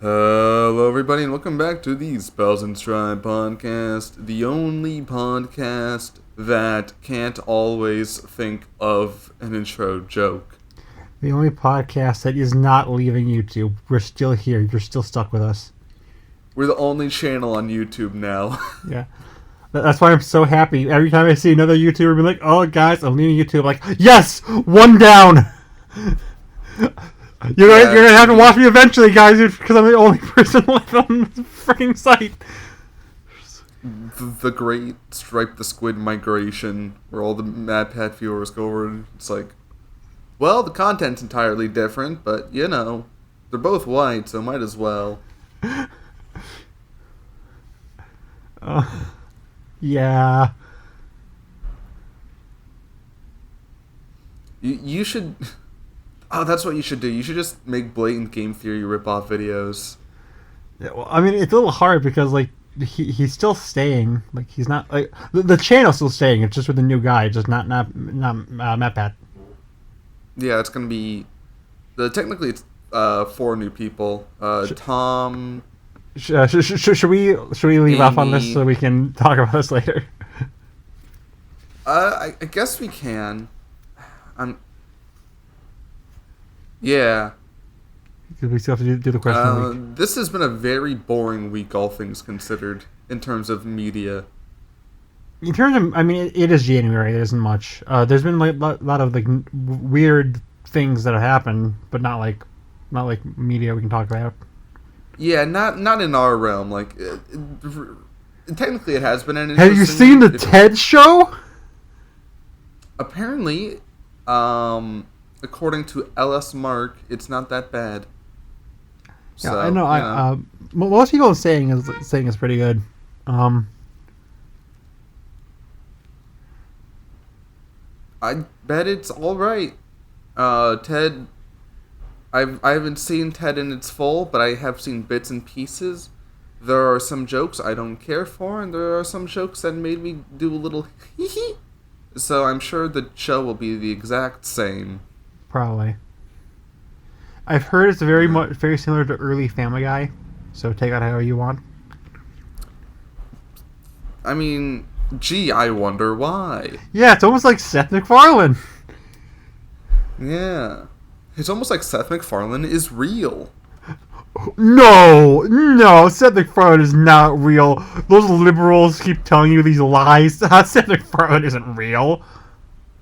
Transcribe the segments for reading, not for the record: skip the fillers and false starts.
Hello, everybody, and welcome back to the Spells and Stripe podcast, the only podcast that can't always think of an intro joke. The only podcast that is not leaving YouTube. We're still here. You're still stuck with us. We're the only channel on YouTube now. Yeah. That's why I'm so happy. Every time I see another YouTuber be like, oh, guys, I'm leaving YouTube. Like, yes! One down! You're gonna have to watch me eventually, guys, because I'm the only person left on the freaking site. The great Stripe the Squid migration, where all the MatPat viewers go over and it's like, well, the content's entirely different, but, you know, they're both white, so might as well. Yeah. You should... Oh, that's what you should do. You should just make blatant game theory rip-off videos. Yeah, well, I mean, it's a little hard because, like, he's still staying. Like, he's not, like, the channel's still staying. It's just with a new guy, just not MatPat. Yeah, it's gonna be... technically, it's 4 new people. Tom... Should we leave Amy. off on this so we can talk about this later? I guess we can. Yeah. Because we still have to do the question of the week. This has been a very boring week, all things considered, in terms of media. In terms of, I mean, it is January. There isn't much. There's been like a lot of like weird things that have happened, but not like media we can talk about. Yeah, not in our realm. Like, technically, it has been an. Have you seen the TED show? Apparently, according to LS Mark, it's not that bad. Yeah, So, I know. you know. Most people are saying it's pretty good. I bet it's all right. Ted, I haven't seen Ted in its full, but I have seen bits and pieces. There are some jokes I don't care for, and there are some jokes that made me do a little hee hee. So I'm sure the show will be the exact same. Probably. I've heard it's very similar to early Family Guy, so take that how you want. I mean, gee, I wonder why. Yeah, it's almost like Seth MacFarlane. Yeah. It's almost like Seth MacFarlane is real. No, Seth MacFarlane is not real. Those liberals keep telling you these lies. Seth MacFarlane isn't real.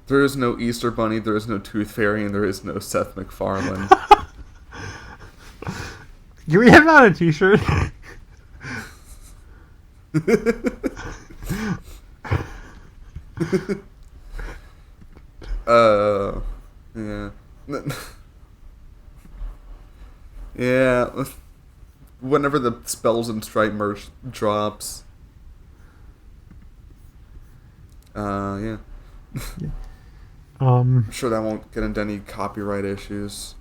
There is no Easter Bunny, there is no Tooth Fairy, and there is no Seth MacFarlane. Can we have that on a t-shirt? Yeah. Yeah. Whenever the Spells and Stripe merch drops. Yeah. I'm sure that won't get into any copyright issues.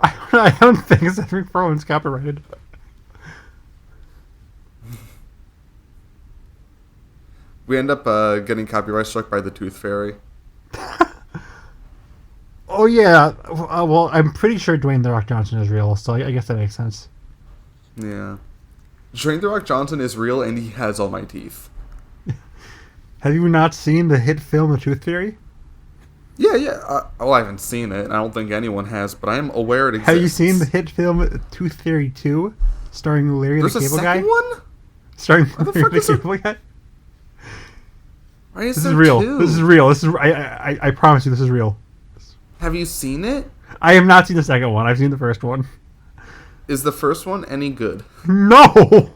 I don't think Seth MacFarlane's copyrighted. We end up getting copyright struck by the Tooth Fairy. Oh yeah, well I'm pretty sure Dwayne The Rock Johnson is real, so I guess that makes sense. Yeah. Dwayne The Rock Johnson is real, and he has all my teeth. Have you not seen the hit film The Tooth Fairy? Yeah. I haven't seen it, and I don't think anyone has, but I am aware it exists. Have you seen the hit film Tooth Fairy 2, starring Larry the Cable Guy? There's a second one? Starring What the Larry fuck the is there? Cable Guy? Why is This there is real. two? This is real. I promise you, this is real. Have you seen it? I have not seen the second one. I've seen the first one. Is the first one any good? No.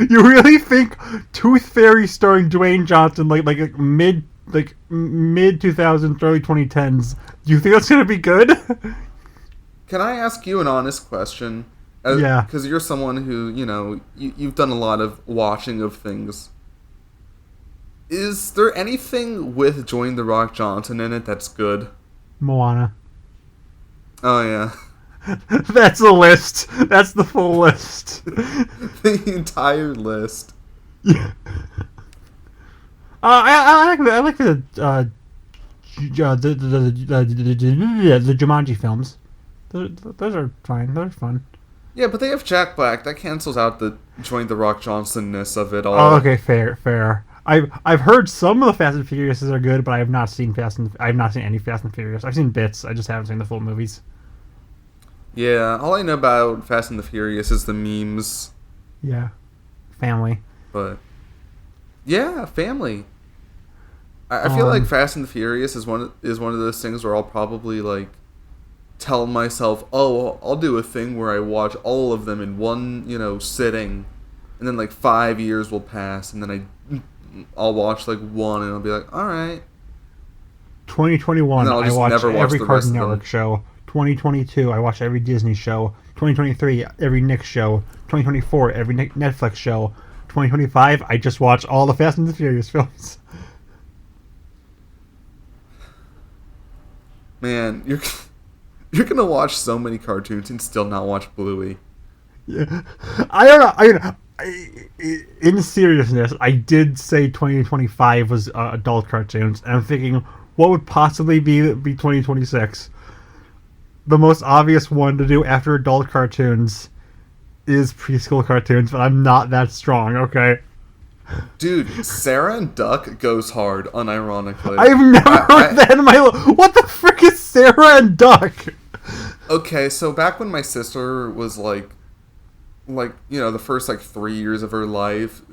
You really think Tooth Fairy starring Dwayne Johnson like mid 2000s, early 2010s? Do you think that's gonna be good? Can I ask you an honest question? Yeah. Because you're someone who, you've done a lot of watching of things. Is there anything with Dwayne The Rock Johnson in it that's good? Moana. Oh, yeah. That's the list. That's the full list. The entire list. Yeah. I like the the Jumanji films. Those are fine. Those are fun. Yeah, but they have Jack Black. That cancels out the Dwayne the Rock Johnson-ness of it all. Oh, okay, fair. I've heard some of the Fast and Furiouses are good, but I have not seen any Fast and Furious. I've seen bits. I just haven't seen the full movies. Yeah, all I know about Fast and the Furious is the memes. Yeah, family. But yeah, family. I feel like Fast and the Furious is one of those things where I'll probably like tell myself, oh, I'll do a thing where I watch all of them in one, sitting, and then like 5 years will pass, and then I'll watch like one, and I'll be like, all right. 2021, I watched every the Cartoon Network show. 2022, I watched every Disney show. 2023, every Nick show. 2024, every Netflix show. 2025, I just watched all the Fast and the Furious films. Man, you're gonna watch so many cartoons and still not watch Bluey. Yeah, I don't know. In seriousness, I did say 2025 was adult cartoons, and I'm thinking, what would possibly be 2026? The most obvious one to do after adult cartoons is preschool cartoons, but I'm not that strong, okay? Dude, Sarah and Duck goes hard, unironically. I've never heard that in my life. What the frick is Sarah and Duck? Okay, so back when my sister was like the first 3 years of her life,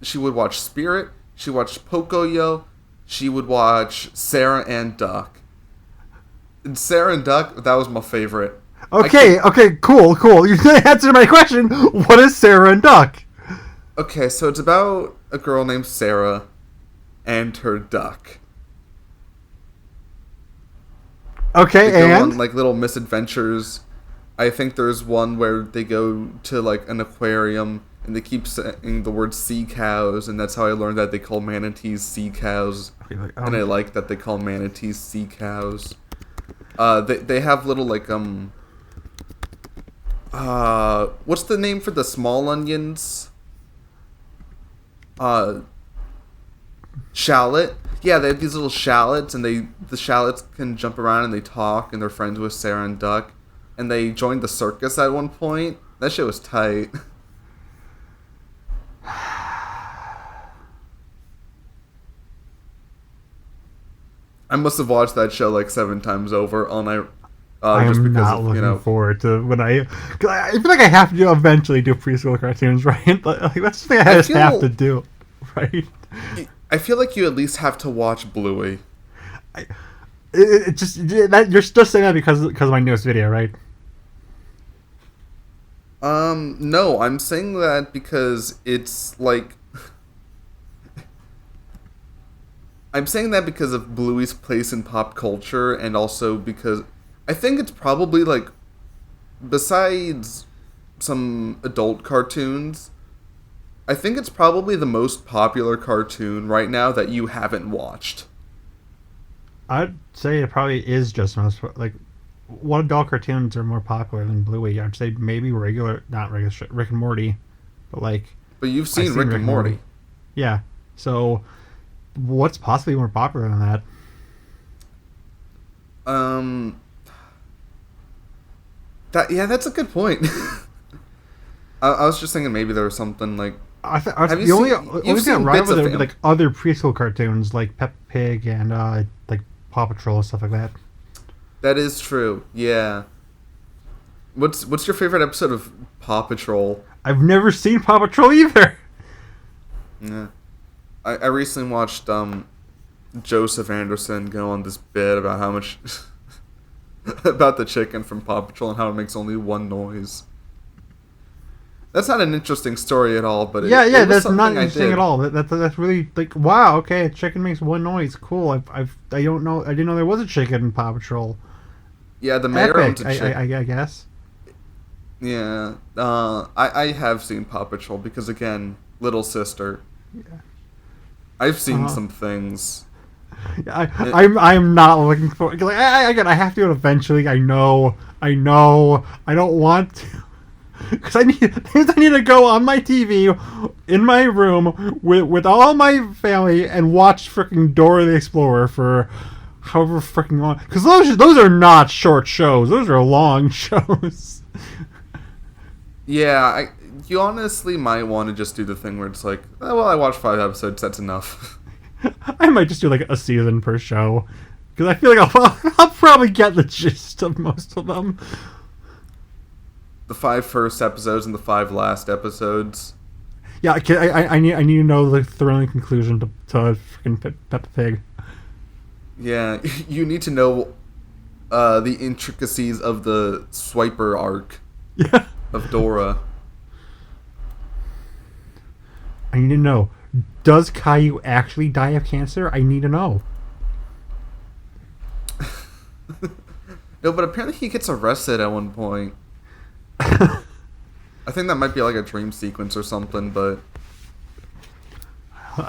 she would watch Spirit, she watched Pocoyo, she would watch Sarah and Duck. And Sarah and Duck, that was my favorite. Okay, cool. You didn't answer my question. What is Sarah and Duck? Okay, so it's about a girl named Sarah and her duck. Okay, they go and? on, little misadventures. I think there's one where they go to, an aquarium, and they keep saying the word sea cows, and that's how I learned that they call manatees sea cows. And I like that they call manatees sea cows. They have little, what's the name for the small onions? Shallot. Yeah, they have these little shallots, and the shallots can jump around and they talk, and they're friends with Sarah and Duck. And they joined the circus at one point. That shit was tight. I must have watched that show 7 times over all night. I'm not looking forward to when I feel like I have to eventually do preschool cartoons, right? That's the thing I just have to do, right? I feel like you at least have to watch Bluey. You're just saying that because of my newest video, right? No, I'm saying that because it's I'm saying that because of Bluey's place in pop culture, and also because I think it's probably besides some adult cartoons, I think it's probably the most popular cartoon right now that you haven't watched. I'd say it probably is just most what adult cartoons are more popular than Bluey? I'd say maybe not regular Rick and Morty, but But you've seen Rick and Morty. Yeah. So, what's possibly more popular than that? That's a good point. I was just thinking maybe there was something the only thing that rival there would be other preschool cartoons like Peppa Pig and Paw Patrol and stuff like that. That is true. Yeah. What's your favorite episode of Paw Patrol? I've never seen Paw Patrol either. Yeah. I recently watched Joseph Anderson go on this bit about how much about the chicken from Paw Patrol and how it makes only one noise. That's not an interesting story at all, but that's not interesting at all. That's really wow. Okay, a chicken makes one noise. Cool. I didn't know there was a chicken in Paw Patrol. Yeah, the mayor owns a chicken. I guess. Yeah, I have seen Paw Patrol because again, little sister. Yeah. I've seen some things. I'm not looking for. I have to do it eventually. I know. I don't want to. Because I need to go on my TV in my room with all my family and watch freaking Dora the Explorer for however freaking long. Because those are not short shows. Those are long shows. Yeah, you honestly might want to just do the thing where it's like, oh, well, I watched 5 episodes. That's enough. I might just do like a season per show. Because I feel like I'll probably get the gist of most of them. The 5 first episodes and the 5 last episodes. Yeah, I need to know the thrilling conclusion to freaking Peppa Pig. Yeah, you need to know the intricacies of the swiper arc Yeah. of Dora. I need to know. Does Caillou actually die of cancer? I need to know. No, but apparently he gets arrested at one point. I think that might be like a dream sequence or something, but...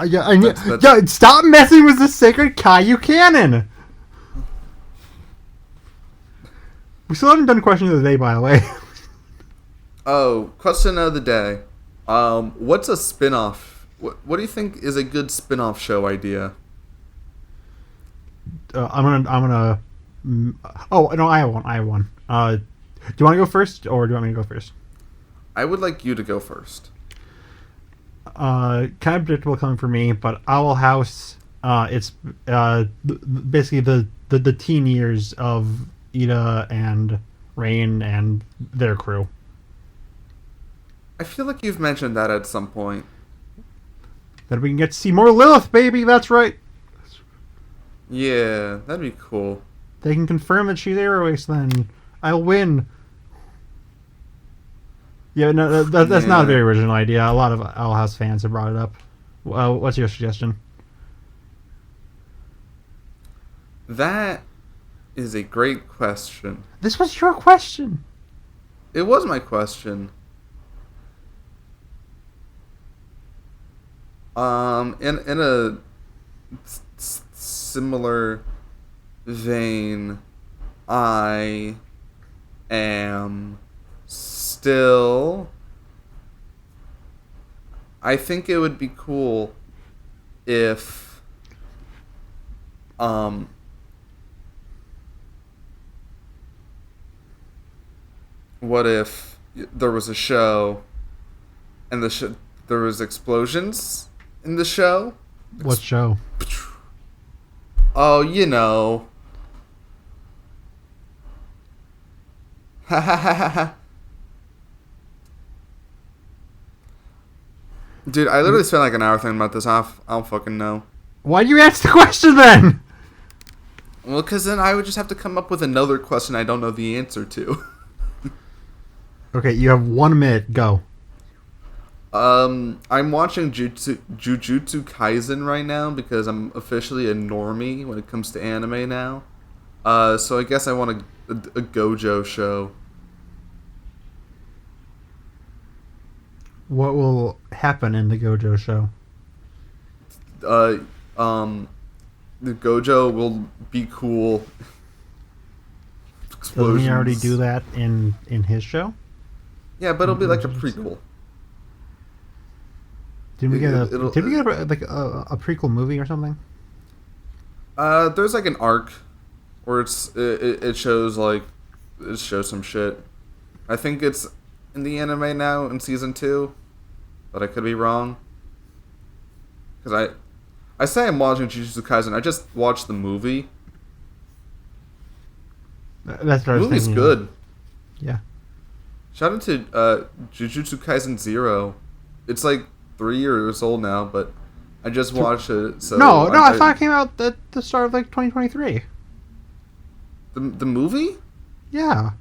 Yeah, stop messing with the sacred Caillou canon! We still haven't done question of the day, by the way. Oh, question of the day. What's a spin-off? What do you think is a good spin-off show idea? I'm gonna. Oh no, I have one. Do you want to go first, or do you want me to go first? I would like you to go first. Kind of predictable coming for me, but Owl House. It's basically the teen years of Ida and Rain and their crew. I feel like you've mentioned that at some point. Then we can get to see more Lilith, baby. That's right. Yeah, that'd be cool. They can confirm that she's Aeroace. Then I'll win. Yeah, no, that's not a very original idea. A lot of Owl House fans have brought it up. What's your suggestion? That is a great question. This was your question. It was my question. In a similar vein, I am still... I think it would be cool if what if there was a show and there was explosions in the show? What show? Oh, you know. Ha ha ha ha ha. Dude, I literally spent like an hour thinking about this. I don't fucking know. Why do you ask the question then? Well, because then I would just have to come up with another question I don't know the answer to. Okay, you have 1 minute. Go. I'm watching Jujutsu Kaisen right now because I'm officially a normie when it comes to anime now. So I guess I want a Gojo show. What will happen in the Gojo show? The Gojo will be cool. Doesn't he already do that in his show? Yeah, but it'll be like a prequel. Did we get a prequel movie or something? There's like an arc where it shows some shit. I think it's in the anime now in season 2, but I could be wrong. Because I say I'm watching Jujutsu Kaisen. I just watched the movie. That's what I was The movie's thinking. good. Yeah. Shout out to Jujutsu Kaisen 0. It's like 3 years old now, but I just watched it. So I thought it came out at the start of like 2023. The movie? Yeah.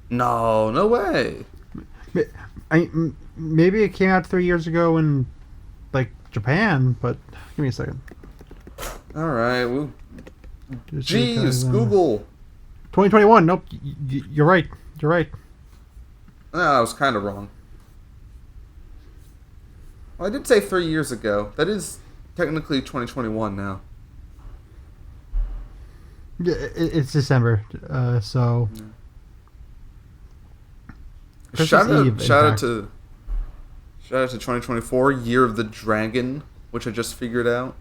No way. Maybe it came out 3 years ago in like Japan, but give me a second. All right. Well, jeez, Google. 2021. Nope. You're right. You're right. No, I was kind of wrong. Well, I did say 3 years ago. That is technically 2021 now. Yeah, it's December, so. Yeah. Shout out to 2024, Year of the Dragon, which I just figured out.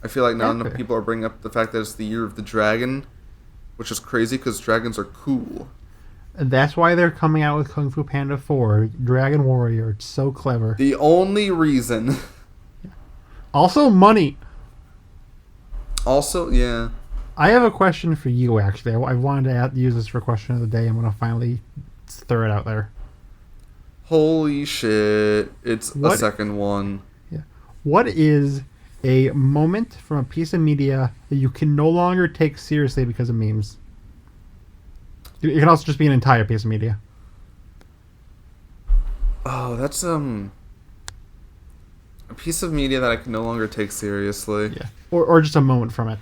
I feel like not enough Okay. people are bringing up the fact that it's the year of the dragon, which is crazy because dragons are cool. And that's why they're coming out with Kung Fu Panda 4, Dragon Warrior. It's so clever. The only reason. Also, money. Also, yeah. I have a question for you, actually. I wanted to use this for question of the day. I'm going to finally throw it out there. Holy shit. It's What? a second one. Yeah. What is a moment from a piece of media that you can no longer take seriously because of memes? It can also just be an entire piece of media. Oh, that's a piece of media that I can no longer take seriously. Yeah. Or just a moment from it.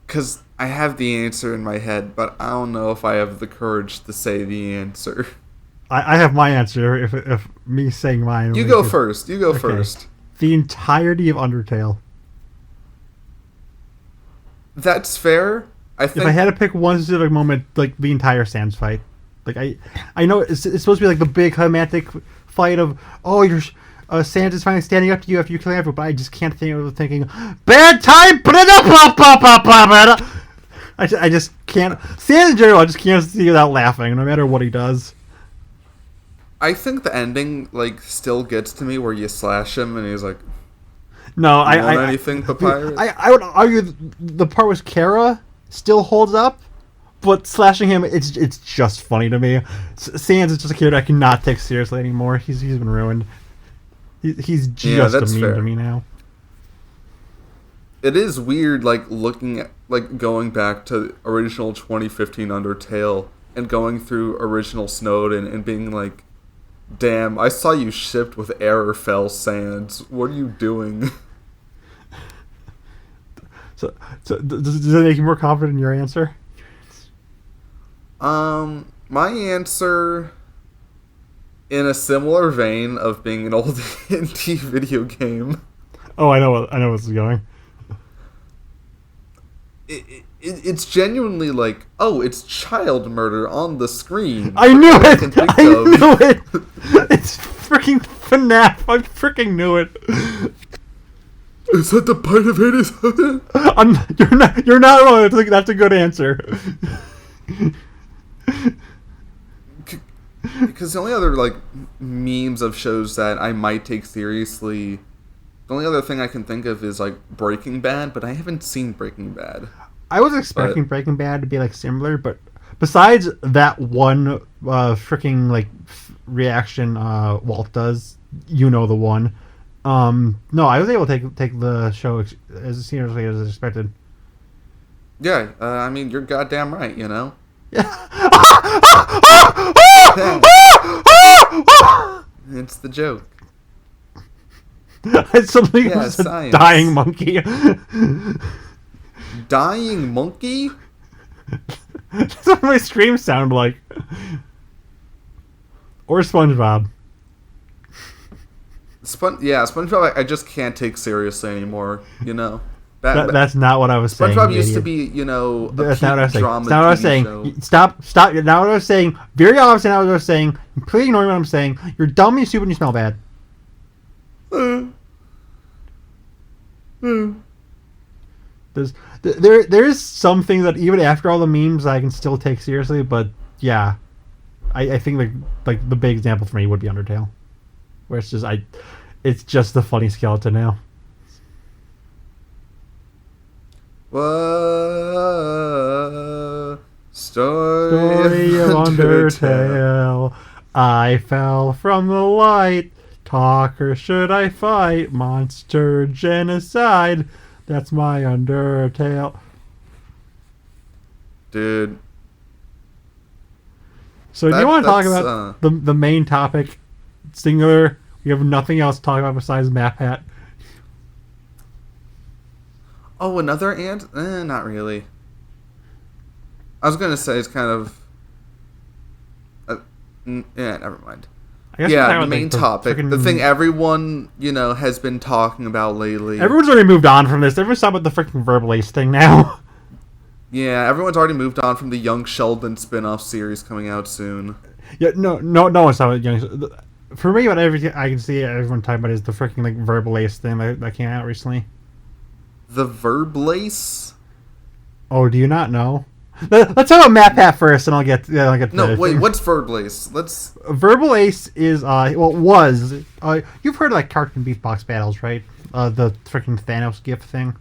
Because I have the answer in my head, but I don't know if I have the courage to say the answer. I have my answer if me saying mine. You go first. You go first. The entirety of Undertale. That's fair. I think If I had to pick one specific moment, like the entire Sans fight. Like I know it's supposed to be like the big climatic fight of, oh, you're Sans is finally standing up to you after you kill everyone, but I just can't think of thinking bad time. I just can't. Sans in general, I just can't see without laughing, no matter what he does. I think the ending like still gets to me where you slash him and he's like, No, you want anything, papyrus? I would argue the part with Kara still holds up, but slashing him, it's just funny to me. Sans is just a character I cannot take seriously anymore. He's been ruined. He's just a meme to me now. It is weird, like looking at like going back to original 2015 Undertale and going through original Snowden and being like, damn, I saw you shipped with Errorfell Sans. What are you doing? So does that make you more confident in your answer? My answer, in a similar vein of being an old indie video game. Oh, I know where this is going. It's genuinely like, oh, it's child murder on the screen. I knew I it! can think I of. knew it! It's freaking FNAF. I freaking knew it. Is that the part of it? You're not wrong. That's a good answer. Because the only other like memes of shows that I might take seriously, the only other thing I can think of is like Breaking Bad, but I haven't seen Breaking Bad. I was expecting Breaking Bad to be like similar, but besides that one freaking like reaction Walt does, you know the one. No, I was able to take the show as seriously as expected. Yeah, I mean, you're goddamn right, you know? Yeah. It's the joke. It's something Yeah, was a science. dying monkey. Dying monkey? That's what my screams sound like. Or SpongeBob. SpongeBob I just can't take seriously anymore, you know? That's not what I was saying. SpongeBob used to be, you know, a That's not what I was saying. drama That's not what I was TV saying. show. Stop. Not what I was saying. Very obviously not what I was saying. Completely ignoring what I'm saying. You're dumb, you're stupid, and you smell bad. There is something that even after all the memes I can still take seriously, but yeah, I think like the big example for me would be Undertale, where it's just the funny skeleton now. Whoa, story Story of Undertale. Undertale. I fell from the light. Talk or should I fight? Monster genocide. That's my Undertale. Dude. So do you want to talk that's, about the main topic, singular? We have nothing else to talk about besides MatPat. Oh, another ant? Not really. I was gonna say it's kind of. Yeah, never mind. I guess Yeah, the main topic, the thing everyone has been talking about lately. Everyone's already moved on from this. Everyone's talking about the freaking verbal ace thing now. Yeah, everyone's already moved on from the Young Sheldon spin-off series coming out soon. Yeah, no one's talking about young. For me, what everything I can see everyone talking about is the freaking like verbal ace thing that came out recently. The Verb Lace? Oh, do you not know? Let's talk about MatPat first, and I'll get. No, wait. What's Verb Lace? Let's. Verbal ace is you've heard of like cartoon beatbox battles, right? The freaking Thanos gift thing.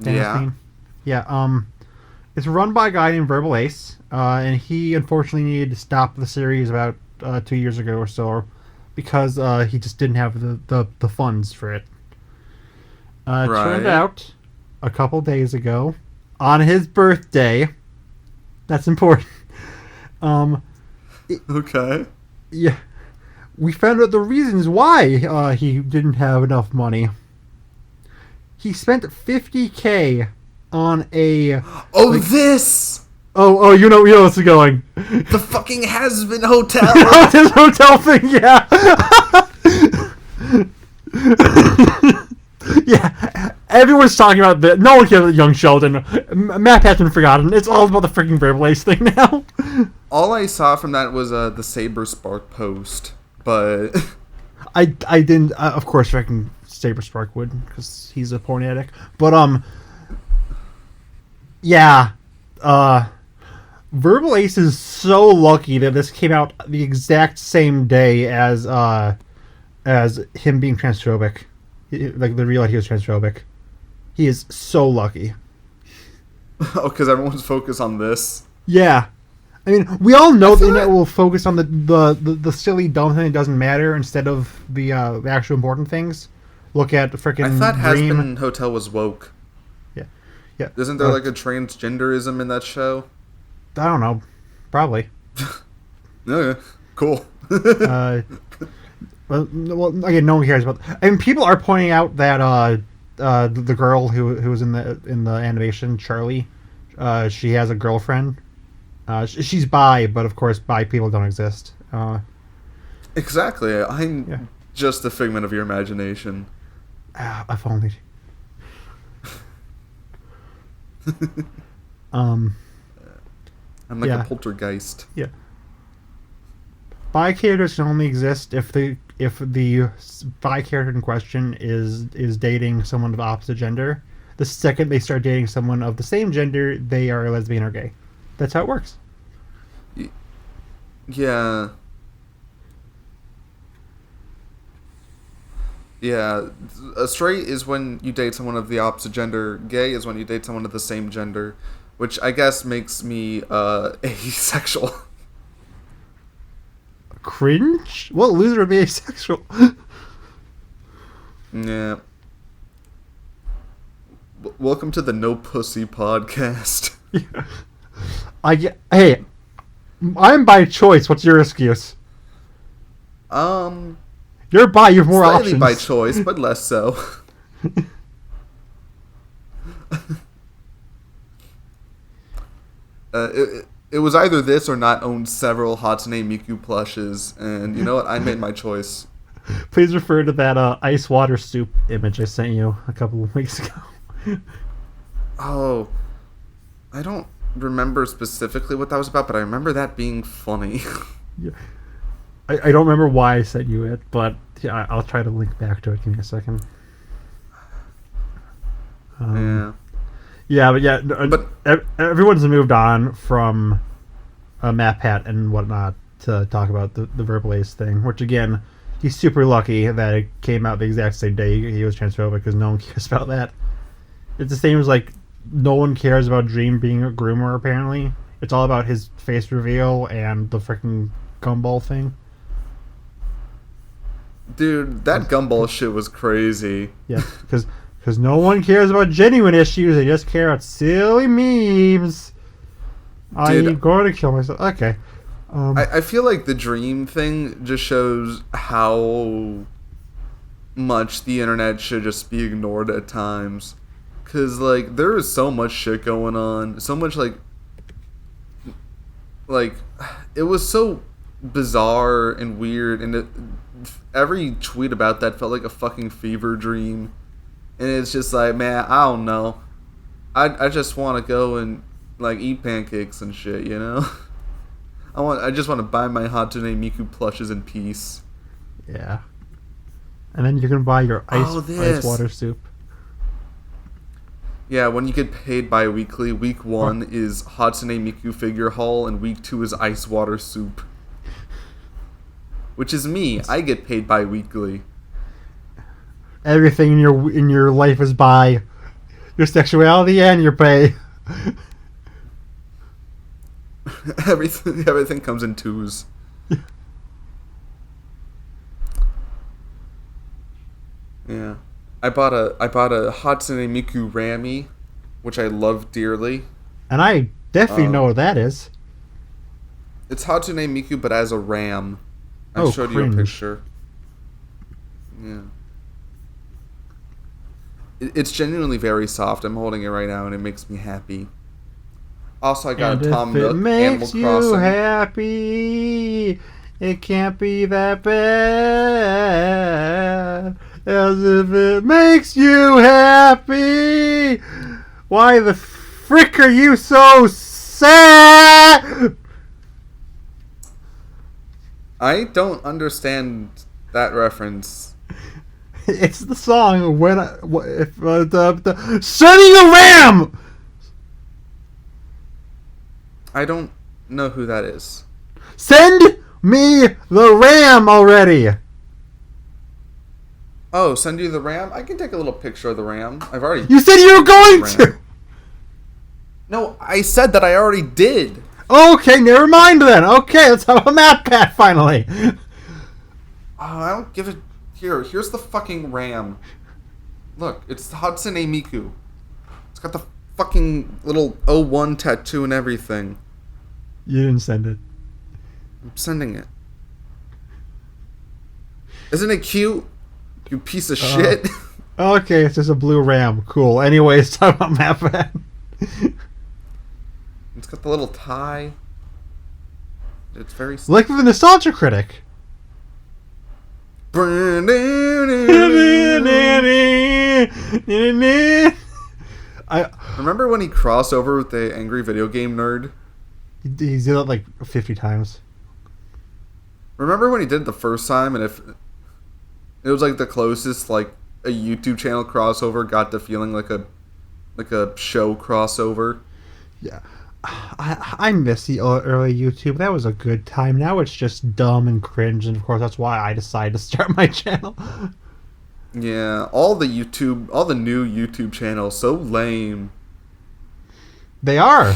Thanos Yeah. theme? Yeah. It's run by a guy named Verbal Ace, and he unfortunately needed to stop the series about 2 years ago or so because he just didn't have the funds for it. Turned Right. out a couple days ago, on his birthday, that's important. Okay. Yeah, we found out the reasons why he didn't have enough money. He spent $50K on a Oh, this! you know what's going. The fucking Hazbin Hotel! His hotel thing, yeah. Yeah, everyone's talking about that. No one cares about Young Sheldon. Matt has been forgotten. It's all about the freaking Verb Ace thing now. All I saw from that was the Saber Spark post, but I didn't. Of course, freaking Saber Spark would because he's a porn addict. But yeah. Verbal Ace is so lucky that this came out the exact same day as him being transphobic. Like the real he was transphobic. He is so lucky. oh, because everyone's focused on this. Yeah. I mean, we all know the internet will focus on the silly dumb thing that doesn't matter instead of the actual important things. Look at the freaking I thought Dream. Hazbin Hotel was woke. Yeah. Isn't there like a transgenderism in that show? I don't know. Probably. Okay, cool. Well, again, no one cares about. I mean, people are pointing out that the girl who was in the animation, Charlie, she has a girlfriend. She's bi, but of course, bi people don't exist. Exactly. I'm just a figment of your imagination. If only. I'm like a poltergeist. Yeah. Bi characters can only exist if the bi character in question is dating someone of opposite gender. The second they start dating someone of the same gender, they are lesbian or gay. That's how it works. Yeah. Yeah. Straight is when you date someone of the opposite gender. Gay is when you date someone of the same gender, which I guess makes me asexual. Cringe? What loser would be asexual? Yeah. Welcome to the No Pussy podcast. Hey, I'm by choice. What's your excuse? You're bi. You have more Slightly options. by choice, but less so. It was either this or not own several Hatsune Miku plushes, and you know what? I made my choice. Please refer to that ice water soup image I sent you a couple of weeks ago. Oh, I don't remember specifically what that was about, but I remember that being funny. Yeah. I don't remember why I sent you it, but yeah, I'll try to link back to it. Give me a second. Yeah. Yeah, but everyone's moved on from MatPat and whatnot to talk about the Verbal Ace thing, which again, he's super lucky that it came out the exact same day he was transphobic because no one cares about that. It's the same as like no one cares about Dream being a groomer apparently. It's all about his face reveal and the freaking gumball thing. Dude, that gumball shit was crazy. Yeah, because no one cares about genuine issues. They just care about silly memes. I'm going to kill myself. Okay. I feel like the Dream thing just shows how much the internet should just be ignored at times. Because, like, there is so much shit going on. So much, like, it was so bizarre and weird. And every tweet about that felt like a fucking fever dream. And it's just like, man, I don't know. I just want to go and like eat pancakes and shit, you know. I just want to buy my Hatsune Miku plushes in peace. Yeah. And then you can buy your ice water soup. Yeah, when you get paid bi-weekly, week 1 is Hatsune Miku figure haul, and week 2 is ice water soup. Which is me. I get paid bi-weekly. Everything in your life is by your sexuality and your pay. Everything comes in twos. Yeah. I bought a Hatsune Miku Rami, which I love dearly. And I definitely know what that is. It's Hatsune Miku, but as a ram. I showed cringe. you a picture. Yeah. It's genuinely very soft. I'm holding it right now, and it makes me happy. Also, I got a Tom Nook Animal Crossing. Makes you happy. It can't be that bad. As if it makes you happy. Why the frick are you so sad? I don't understand that reference. It's the song when Sunny the Ram. I don't know who that is. Send me the ram already. Oh, send you the ram? I can take a little picture of the ram. I've already. You said you were going to. No, I said that I already did. Okay, never mind then. Okay, let's have a MatPat finally. Oh, I don't give it. Here's the fucking ram. Look, it's Hatsune Miku. It's got the fucking little 01 tattoo and everything. You didn't send it. I'm sending it. Isn't it cute? You piece of shit. Okay, it's just a blue ram. Cool. Anyways, talk about MatPat. It's got the little tie. It's very... Like the Nostalgia Critic. Remember when he crossed over with the Angry Video Game Nerd? He's did it like 50 times. Remember when he did it the first time, and if it was like the closest like a YouTube channel crossover got to feeling like a show crossover? Yeah. I miss the early YouTube. That was a good time. Now it's just dumb and cringe, and of course that's why I decided to start my channel. Yeah, all the new YouTube channels, so lame. They are.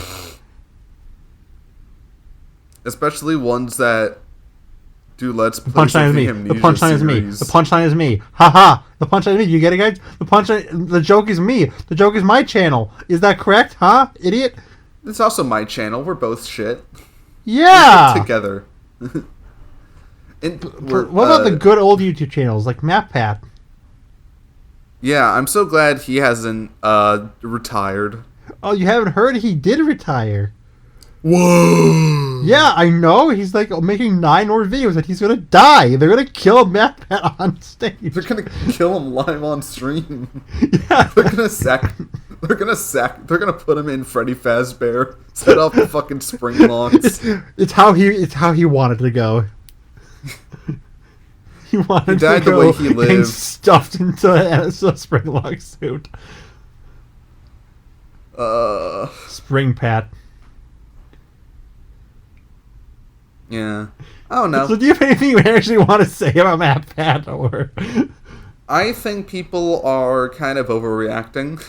Especially ones that do Let's Plays. The punchline is me. The punchline is me. The punchline is me. Haha. The punchline is me. You get it, guys? The joke is me. The joke is my channel. Is that correct? Huh? Idiot? It's also my channel. We're both shit. Yeah. We're together. What about the good old YouTube channels like MatPat? Yeah, I'm so glad he hasn't retired. Oh, you haven't heard? He did retire. Whoa. Yeah, I know. He's like making 9 more videos and he's gonna die. They're gonna kill MatPat on stage. They're gonna kill him live on stream. Yeah. They're gonna put him in Freddy Fazbear. Set off the fucking spring locks. It's how he wanted to go. He wanted died to go the way he lived. and stuffed into a spring lock suit. Spring Pat. Yeah. I don't know. So do you have anything you actually want to say about MatPat or? I think people are kind of overreacting.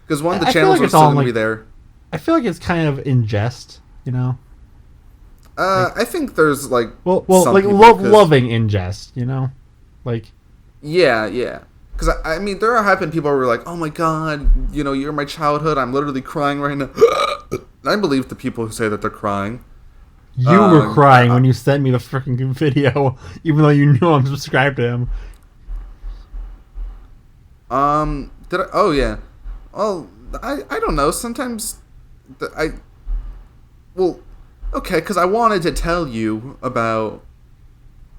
Because one, the channels are still going to be there. I feel like it's kind of in jest, you know? I think there's like... Well, like loving in jest, you know? Like... Yeah. Because, I mean, there have been people who are like, oh my god, you know, you're my childhood, I'm literally crying right now. I believe the people who say that they're crying. You were crying when you sent me the freaking video, even though you knew I'm subscribed to him. Did I? Oh, yeah. Well, I don't know. Sometimes well, okay, because I wanted to tell you about...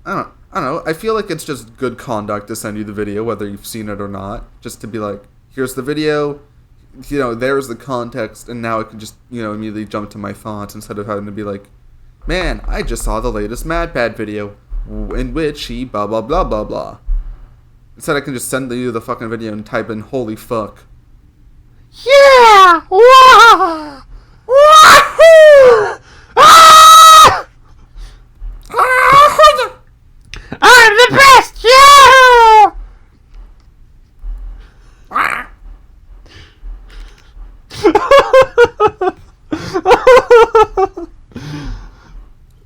I don't know. I feel like it's just good conduct to send you the video, whether you've seen it or not. Just to be like, here's the video. there's the context, and now I can just, immediately jump to my thoughts instead of having to be like, man, I just saw the latest MatPat video in which he blah blah blah blah blah. Instead, I can just send you the fucking video and type in "holy fuck." Yeah! Wah! Wahoo! Ah! I'm the best! Yeah!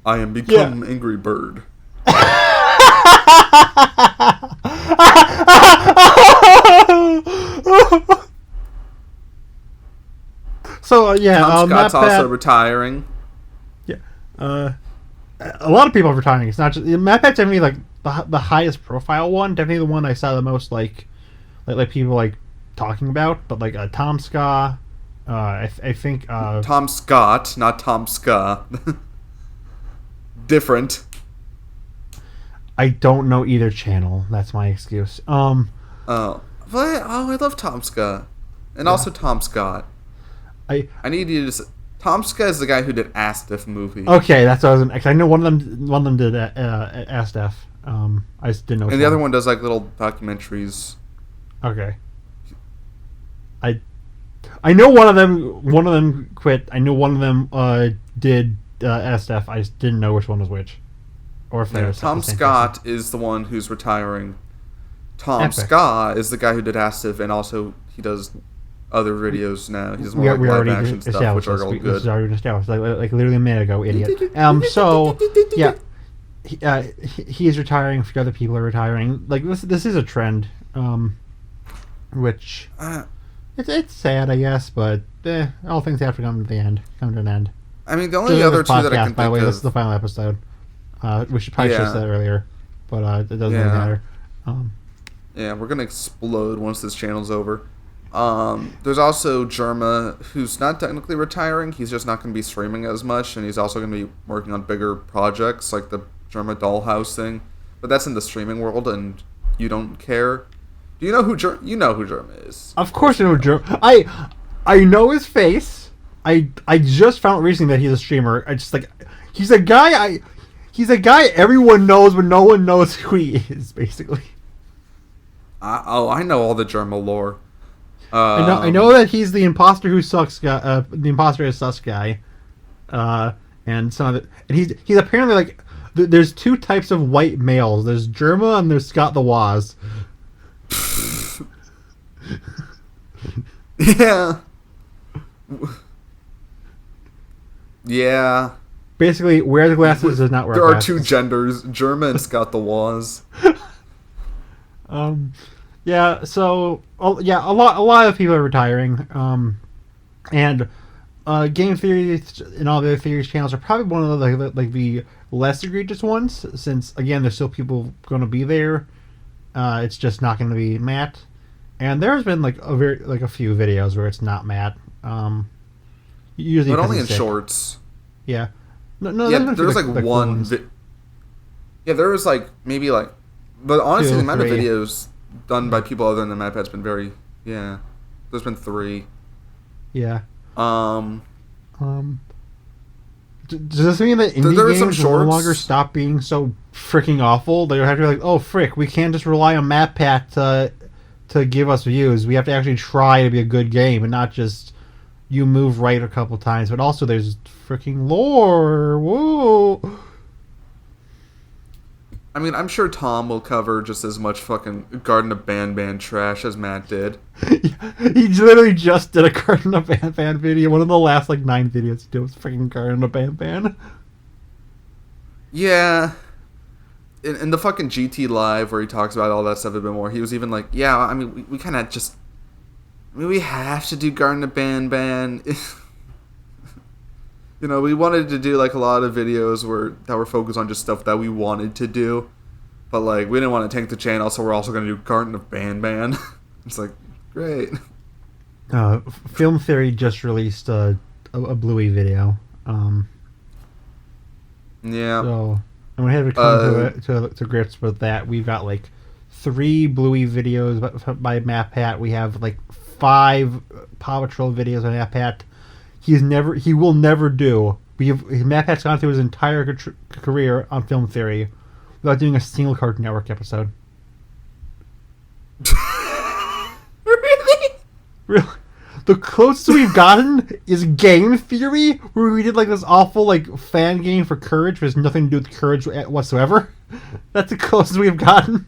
I am become Angry Bird. So Tom Scott's MatPat, also retiring. Yeah, a lot of people are retiring. It's not just MatPat's definitely like the highest profile one. Definitely the one I saw the most like people like talking about. But like Tom Scott, I think Tom Scott, not Tom Ska. Different. I don't know either channel. That's my excuse. I love Tom Scott, and also Tom Scott. I need you to. Tom Scott is the guy who did Ask If movie. Okay, that's what I was. I know one of them did Ask If. I just didn't know. And the other one does like little documentaries. Okay. I know one of them quit. I know one of them did SF. I just didn't know which one was which, or if they were Tom the same Scott person. is the one who's retiring. Tom Epic. Scott is the guy who did Asif, and also he does other videos now. He does more We live already action stuff, which are all good. This is already established, like literally a minute ago, idiot. So yeah, he's retiring. A few other people are retiring. Like this is a trend, which it's sad, I guess, but all things have to come to an end. I mean, the only other two that I can by the way, think this is the of. final episode. We should probably should have said that earlier, but it doesn't really matter. Yeah, we're gonna explode once this channel's over. There's also Germa, who's not technically retiring. He's just not going to be streaming as much, and he's also going to be working on bigger projects like the Germa Dollhouse thing. But that's in the streaming world, and you don't care. Do you know who Germa is? Of course, I know Germa. I know his face. I just found recently that he's a streamer. I just like he's a guy everyone knows, but no one knows who he is. Basically. I know all the Germa lore. I know that he's the imposter who sucks guy. The imposter is sus guy, and some of it. And he's apparently like there's two types of white males. There's Germa and there's Scott the Waz. Yeah. Yeah. Basically, wears glasses does not wear there glasses. There are two genders, Germa and Scott the Waz. Yeah, so a lot of people are retiring, and game theory and all the other theories channels are probably one of the less egregious ones, since again there's still people going to be there. It's just not going to be Matt, and there's been a few videos where it's not Matt. Usually, but only in shorts. Yeah, no. There was one. There was maybe but honestly, the amount of videos done by people other than MatPat's been very there's been 3. Yeah. Does this mean that indie games will no longer stop being so freaking awful? They have to be like, oh frick, we can't just rely on MatPat to give us views. We have to actually try to be a good game and not just you move right a couple times. But also there's freaking lore. Whoa. I mean, I'm sure Tom will cover just as much fucking Garden of Banban trash as Matt did. He literally just did a Garden of Banban video. One of the last 9 videos he did was freaking Garden of Banban. Yeah. In the fucking GT Live where he talks about all that stuff a bit more, he was even like, yeah, I mean, we kind of just... I mean, we have to do Garden of Banban. We wanted to do a lot of videos that were focused on just stuff that we wanted to do, but we didn't want to tank the channel, so we're also going to do Garden of Banban. It's great. Film Theory just released a Bluey video. Yeah. So I'm gonna have to come to grips with that. We've got 3 Bluey videos by MatPat. We have 5 Paw Patrol videos on MatPat. He will never do. MatPat's gone through his entire career on Film Theory without doing a single Cartoon Network episode. Really? Really? The closest we've gotten is Game Theory, where we did like this awful like fan game for Courage, which has nothing to do with Courage whatsoever. That's the closest we've gotten.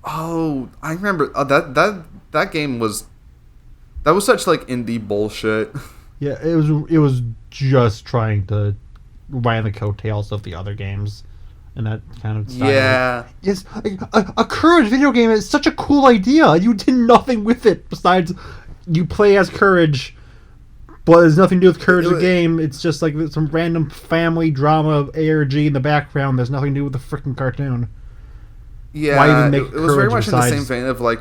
Oh, I remember that game was such like indie bullshit. Yeah, it was just trying to ride the coattails of the other games, and that kind of style. Yeah. Yes, like, a Courage video game is such a cool idea. You did nothing with it besides you play as Courage, but there's nothing to do with Courage the game. It's just like some random family drama ARG in the background. There's nothing to do with the freaking cartoon. Yeah, Why even make it was very much besides... in the same vein of like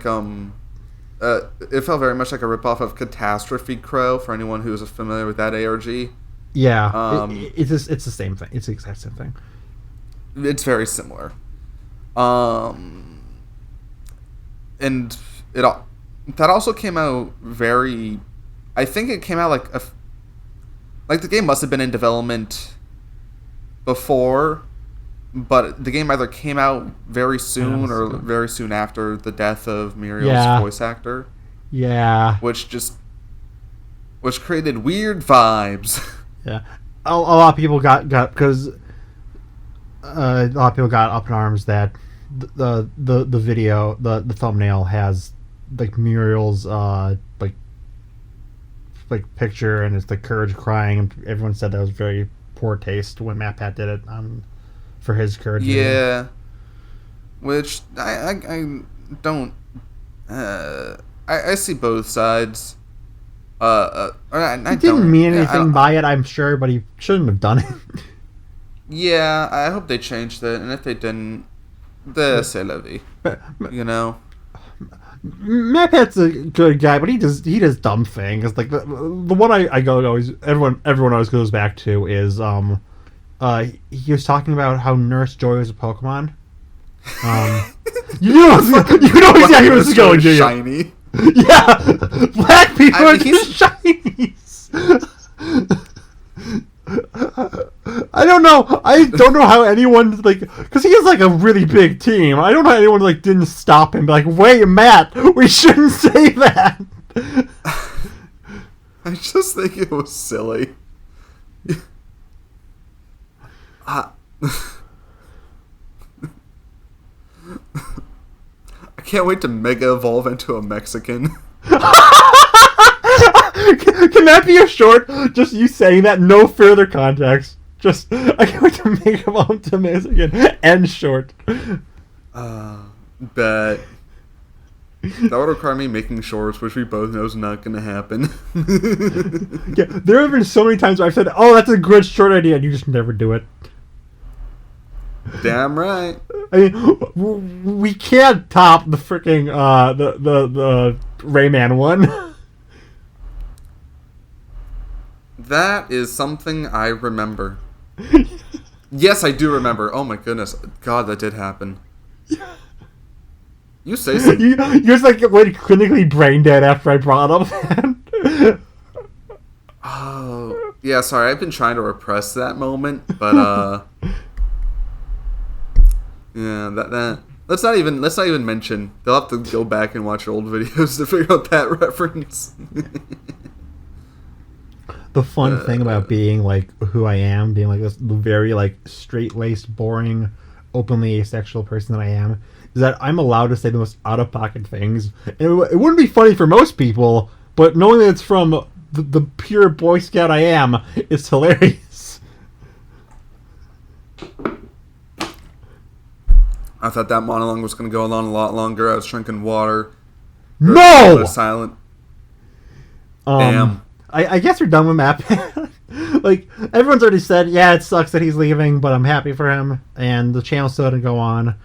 it felt very much like a ripoff of Catastrophe Crow for anyone who is familiar with that ARG. Yeah, it's the same thing. It's the exact same thing. It's very similar. And that also came out very. I think it came out like the game must have been in development before, but the game either came out very soon or very soon after the death of Muriel's voice actor. Yeah. Which created weird vibes. Yeah. A lot of people got because a lot of people got up in arms that the video, the thumbnail has like Muriel's like picture, and it's the Courage crying, and everyone said that was very poor taste when MatPat did it for his Courage video. Which I don't I see both sides. He didn't mean anything by it, I'm sure, but he shouldn't have done it. Yeah, I hope they changed it, and if they didn't, c'est la vie. You know? MatPat's a good guy, but he does dumb things. Like the one I go always everyone always goes back to is he was talking about how Nurse Joy was a Pokemon. You know exactly where this is going, do you? Shiny. Yeah, black people are shinies. I don't know how anyone because he has like a really big team. I don't know how anyone didn't stop him and be like, wait, Matt, we shouldn't say that. I just think it was silly. I can't wait to mega evolve into a Mexican. Can that be a short? Just you saying that, no further context. Just I can't wait to make evolve into Mexican and short. Bet. That would require me making shorts, which we both know is not going to happen. Yeah, there have been so many times where I've said, "Oh, that's a good short idea," and you just never do it. Damn right. I mean, we can't top the freaking the Rayman one. That is something I remember. Yes, I do remember. Oh my goodness, God, that did happen. You say so. You're just went clinically brain dead after I brought up that. Oh yeah, sorry. I've been trying to repress that moment, but yeah, that let's not even mention. They'll have to go back and watch old videos to figure out that reference. The fun thing about being who I am, being this very straight-laced, boring, openly asexual person that I am, is that I'm allowed to say the most out-of-pocket things. And it wouldn't be funny for most people, but knowing that it's from the pure Boy Scout I am, it's hilarious. I thought that monologue was going to go on a lot longer. I was drinking water. No! Was silent. Damn. I guess we're done with MatPat. Everyone's already said, yeah, it sucks that he's leaving, but I'm happy for him. And the channel still didn't go on.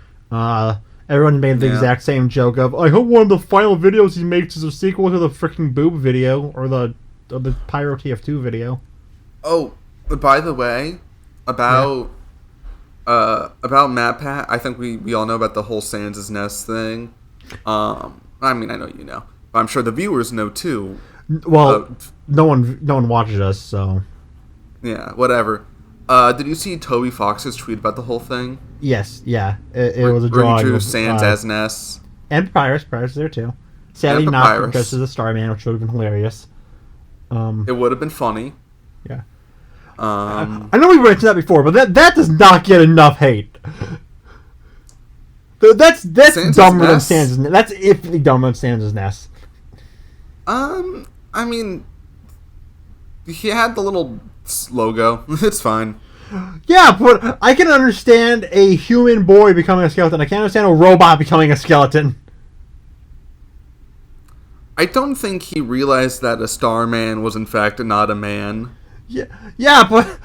Everyone made the exact same joke of, I hope one of the final videos he makes is a sequel to the freaking boob video or the Pyro TF2 video. Oh, by the way, about MatPat, I think we all know about the whole Sans' Nest thing. I mean, I know you know. I'm sure the viewers know too. Well, no one watches us, so Yeah, whatever. Did you see Toby Fox's tweet about the whole thing? yes, yeah, it was a Where he drawing drew of, Sans as Ness. and Papyrus there too. Sadly, And not Papyrus. because of the Starman, which would have been hilarious. It would have been funny. Yeah. Um, I know we mentioned that before, but that does not get enough hate. That's Sans' dumber than Ness? Sans'. That's infinitely dumber than Sans' Ness. I mean, he had the little logo. It's fine. Yeah, but I can understand a human boy becoming a skeleton. I can't understand a robot becoming a skeleton. I don't think he realized that a Starman was in fact not a man. Yeah, but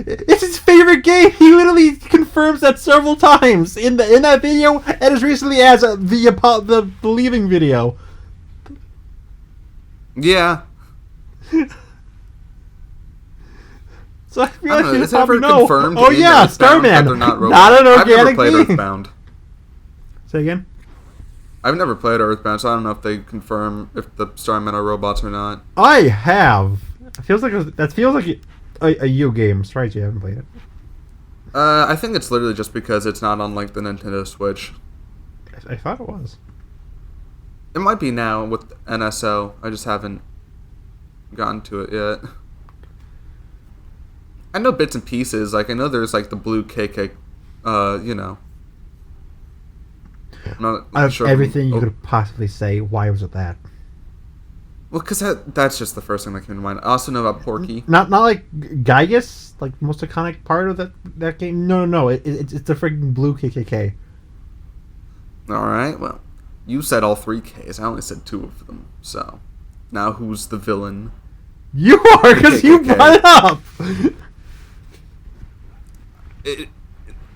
it's his favorite game. He literally confirms that several times in that video, and as recently as the believing video. Yeah. So I feel I like don't know, you is it ever probably know. confirmed Oh in yeah, Earthbound Starman, that they're not robots? not an I've never organic played being. Earthbound. Say again. I've never played Earthbound, so I don't know if they confirm if the Starmen are robots or not. I have. It feels like a you game. Sorry, you haven't played it. I think it's literally just because it's not on like the Nintendo Switch. I thought it was. It might be now with NSO. I just haven't gotten to it yet. I know bits and pieces. Like I know there's like the blue KK. You know. I'm not Out of sure everything you could possibly say, why was it that? Well, because that's just the first thing that came to mind. I also know about Porky. Not like Gygus, like the most iconic part of that game. No. It's the freaking blue KKK. All right. Well, you said all three Ks. I only said two of them. So now who's the villain? You are, because you brought it up.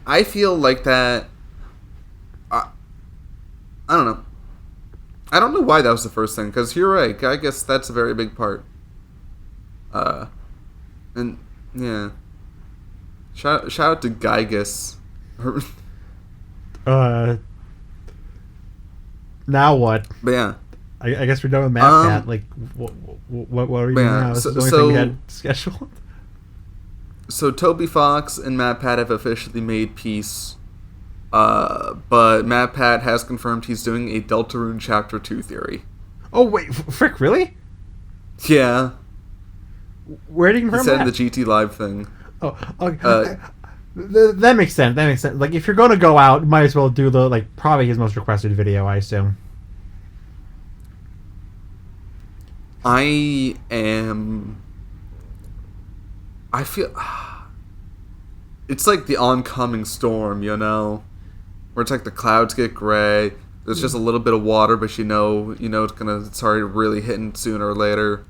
I feel like that. I don't know. I don't know why that was the first thing, because you're right. I guess that's a very big part. And yeah. Shout out to Gygus. Now what? But yeah. I guess we're done with MatPat. Like, what are you yeah, now? This is the only thing we had scheduled. So Toby Fox and MatPat have officially made peace. But MatPat has confirmed he's doing a Deltarune Chapter 2 theory. Oh, wait. Frick, really? Yeah. Where did you He confirm said that? in the GT Live thing. Oh, okay. That makes sense. That makes sense. Like, if you're going to go out, might as well do probably his most requested video, I assume. I feel... It's like the oncoming storm, you know? Where it's like the clouds get gray. There's just a little bit of water, but you know it's gonna start really hitting sooner or later.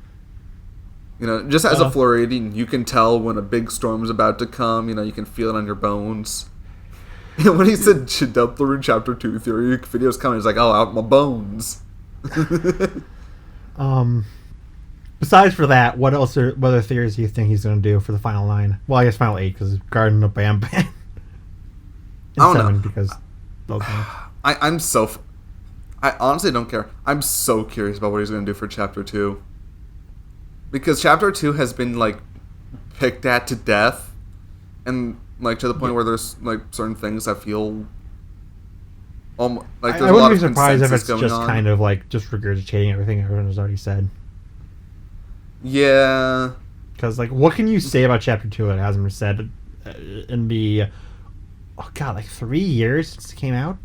You know, just as a Floridian, you can tell when a big storm is about to come. You know, you can feel it on your bones. When he said Deltarune Chapter 2 theory, video's coming, he's like, oh, out my bones. Besides for that, what other theories do you think he's going to do for the final 9? Well, I guess final 8, because Garden of Bam Bam. I don't know. Because I honestly don't care. I'm so curious about what he's going to do for Chapter 2. Because Chapter 2 has been, like, picked at to death. And, like, to the point where there's, like, certain things I feel... like, there's I a lot wouldn't of be surprised if consensus it's going just on. kind of, like, just regurgitating everything everyone has already said. Yeah. Because, like, what can you say about Chapter 2 that hasn't been said in the... Oh, God, like 3 years since it came out?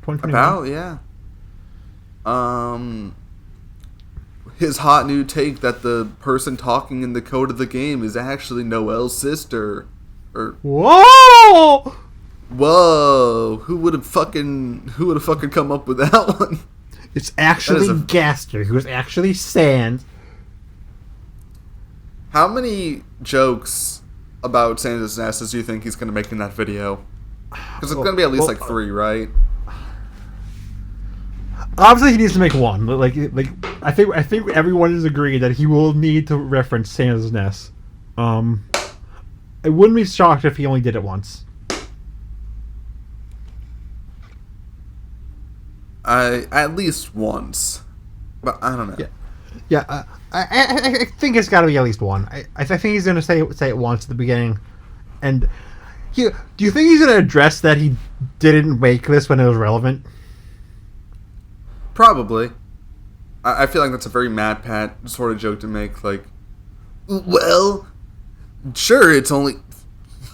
2021? About, yeah. His hot new take that the person talking in the code of the game is actually Noelle's sister. Or whoa! Whoa! Who would have fucking come up with that one? It's actually Gaster, who is actually Sans. How many jokes about Sans' Nest do you think he's going to make in that video? Because it's going to be at least like 3, right? Obviously, he needs to make one. Like I think everyone is agreed that he will need to reference Sans Nest. I wouldn't be shocked if he only did it once. I at least once, but I don't know. Yeah. I think it's got to be at least one. I think he's gonna say it once at the beginning, and do you think he's gonna address that he didn't make this when it was relevant? Probably. I feel like that's a very MatPat sort of joke to make. Like, well, sure, it's only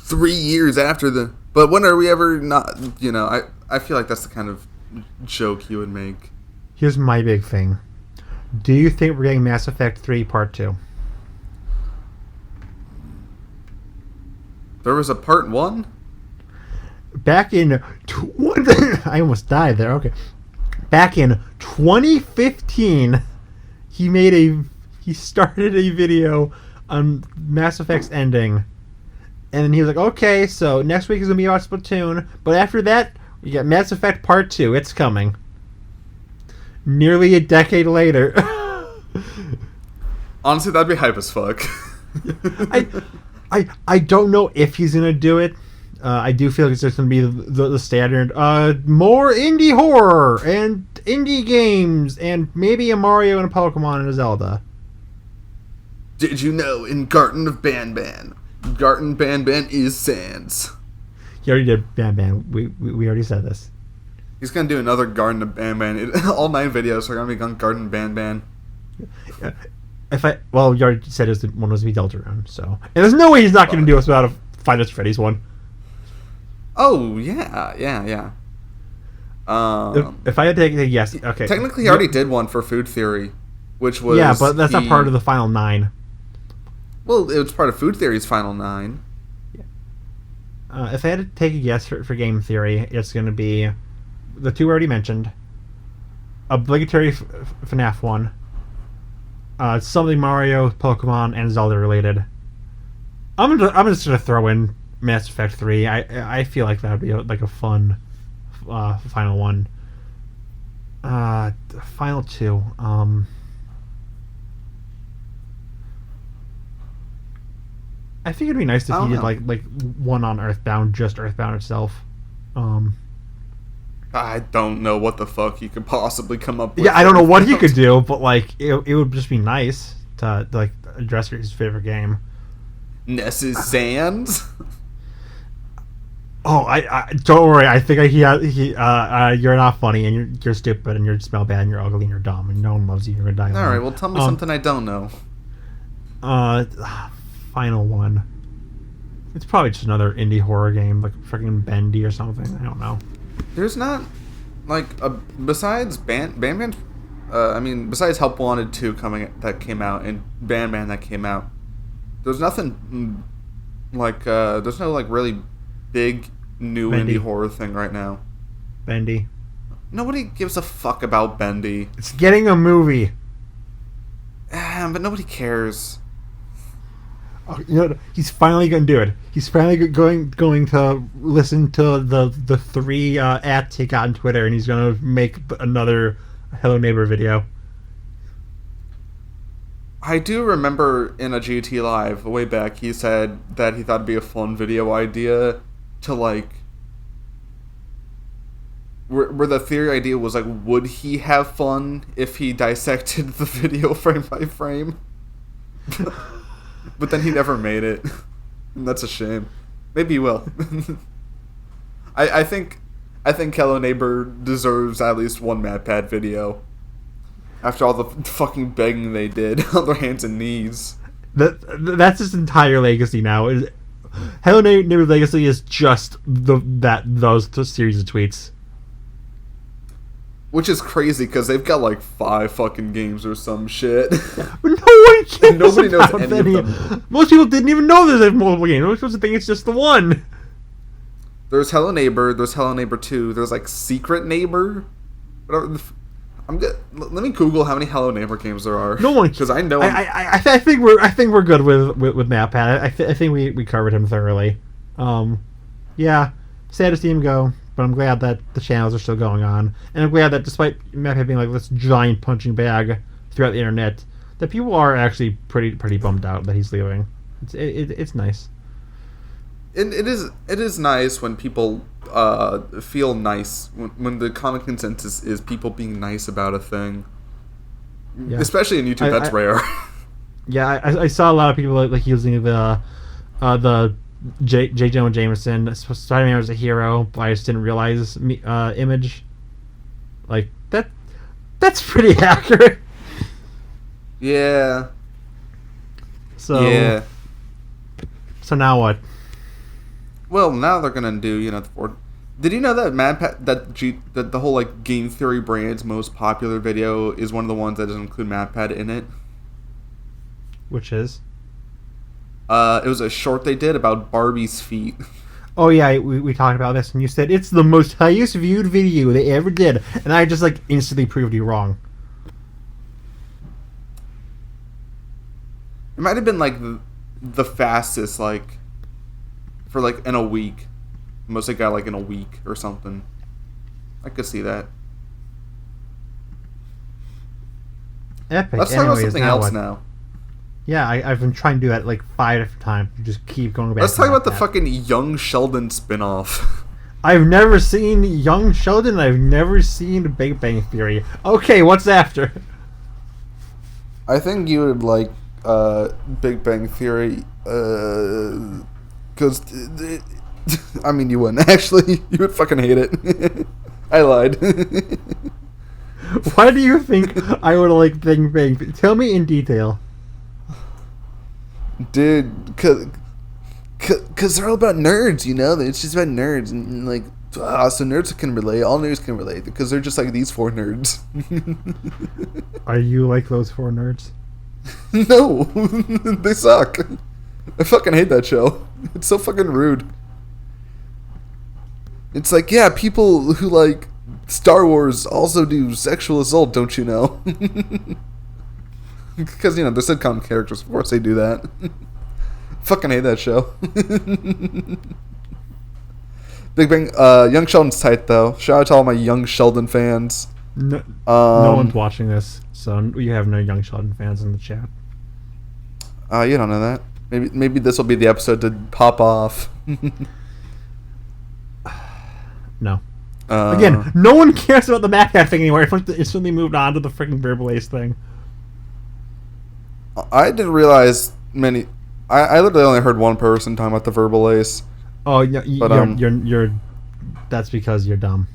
3 years after the, but when are we ever not? You know, I feel like that's the kind of joke he would make. Here's my big thing. Do you think we're getting Mass Effect 3 Part 2? There was a part 1? Back in... I almost died there. Okay. Back in 2015, he started a video on Mass Effect's ending. And then he was like, okay, so next week is going to be about Splatoon. But after that, we got Mass Effect Part 2. It's coming. Nearly a decade later. Honestly, that'd be hype as fuck. I don't know if he's gonna do it. I do feel like it's just gonna be the standard more indie horror and indie games and maybe a Mario and a Pokemon and a Zelda. Did you know in Garten of Banban, Garten Banban is Sans? He already did Banban. We already said this. He's gonna do another Garden of Banban. All 9 videos are gonna be on Garden Banban. Well, you already said one was to be Deltarune, so and there's no way he's not gonna do us without a Five Nights at Freddy's one. Oh yeah. If I had to take a guess, okay. Technically, he already did one for Food Theory, which was but that's not part of the final 9. Well, it was part of Food Theory's final 9. Yeah. If I had to take a guess for Game Theory, it's gonna be the 2 already mentioned, obligatory FNAF 1, something Mario, Pokemon, and Zelda related. I'm just gonna throw in Mass Effect 3. I feel like that would be a fun final one. Final 2. I think it'd be nice if he did like one on Earthbound, just Earthbound itself. I don't know what the fuck he could possibly come up with. Yeah, I don't know what he could do, but like it would just be nice to like address his favorite game. Ness's Sans. Oh, I don't worry. I think you're not funny and you're stupid and you smell bad and you're ugly and you're dumb and no one loves you. You're gonna die. All right, well, tell me something I don't know. Final one. It's probably just another indie horror game, like freaking Bendy or something. I don't know. There's not like besides besides Help Wanted 2 that came out and Banban that came out. There's nothing like there's no like really big new Bendy. indie horror thing right now. Bendy. Nobody gives a fuck about Bendy. It's getting a movie. But nobody cares. Oh, you know, he's finally going to do it. He's finally going to listen to the 3 ads he got on Twitter, and he's going to make another Hello Neighbor video. I do remember in a GT Live way back, he said that he thought it'd be a fun video idea to like, where the theory idea was like, would he have fun if he dissected the video frame by frame? But then he never made it. And that's a shame. Maybe he will. I think Hello Neighbor deserves at least one MatPat video. After all the fucking begging they did on their hands and knees. That's his entire legacy now. Hello Neighbor's legacy is just those series of tweets. Which is crazy because they've got like 5 fucking games or some shit. But nobody cares. Nobody knows any of them. Most people didn't even know there's multiple games. Most people think it's just the one. There's Hello Neighbor. There's Hello Neighbor 2. There's like Secret Neighbor. Whatever. Let me Google how many Hello Neighbor games there are. No one, because I know. I think we're good with MatPat. I think we covered him thoroughly. Yeah, sad to see him go, but I'm glad that the channels are still going on, and I'm glad that despite MatPat being like this giant punching bag throughout the internet, that people are actually pretty bummed out that he's leaving. It's nice. It is nice when people feel nice when the common consensus is people being nice about a thing. Yeah. Especially in YouTube, that's rare. Yeah, I saw a lot of people like using the J. Jonah Jameson Spider-Man was a hero, but I just didn't realize image. Like that's pretty accurate. Yeah. So yeah. So now what? Well, now they're gonna do Did you know that MatPat that the whole like game theory brand's most popular video is one of the ones that doesn't include MatPat in it? Which is? It was a short they did about Barbie's feet. Oh yeah, we talked about this, and you said it's the most highest viewed video they ever did, and I just like instantly proved you wrong. It might have been like the fastest like for like in a week. Most it got like in a week or something. I could see that. Epic. Let's talk about something else now. Yeah, I've been trying to do that like 5 different times. You just keep going back. Let's talk about the fucking Young Sheldon spinoff. I've never seen Young Sheldon. I've never seen Big Bang Theory. Okay, what's after? I think you would like Big Bang Theory because I mean you wouldn't actually. You would fucking hate it. I lied. Why do you think I would like Big Bang? Tell me in detail. Dude, cause they're all about nerds, It's just about nerds, and like, so nerds can relate. All nerds can relate because they're just like these 4 nerds. Are you like those 4 nerds? No, they suck. I fucking hate that show. It's so fucking rude. It's like, yeah, people who like Star Wars also do sexual assault, don't you know? Because, they're sitcom characters. Of course they do that. Fucking hate that show. Big Bang. Young Sheldon's tight, though. Shout out to all my Young Sheldon fans. No one's watching this, so you have no Young Sheldon fans in the chat. You don't know that. Maybe this will be the episode to pop off. No. Again, no one cares about the MatPat thing anymore. Everyone's instantly moved on to the freaking Verbal Ace thing. I didn't realize many. I literally only heard one person talking about the Verbal Ace. Oh, yeah, you're. That's because you're dumb.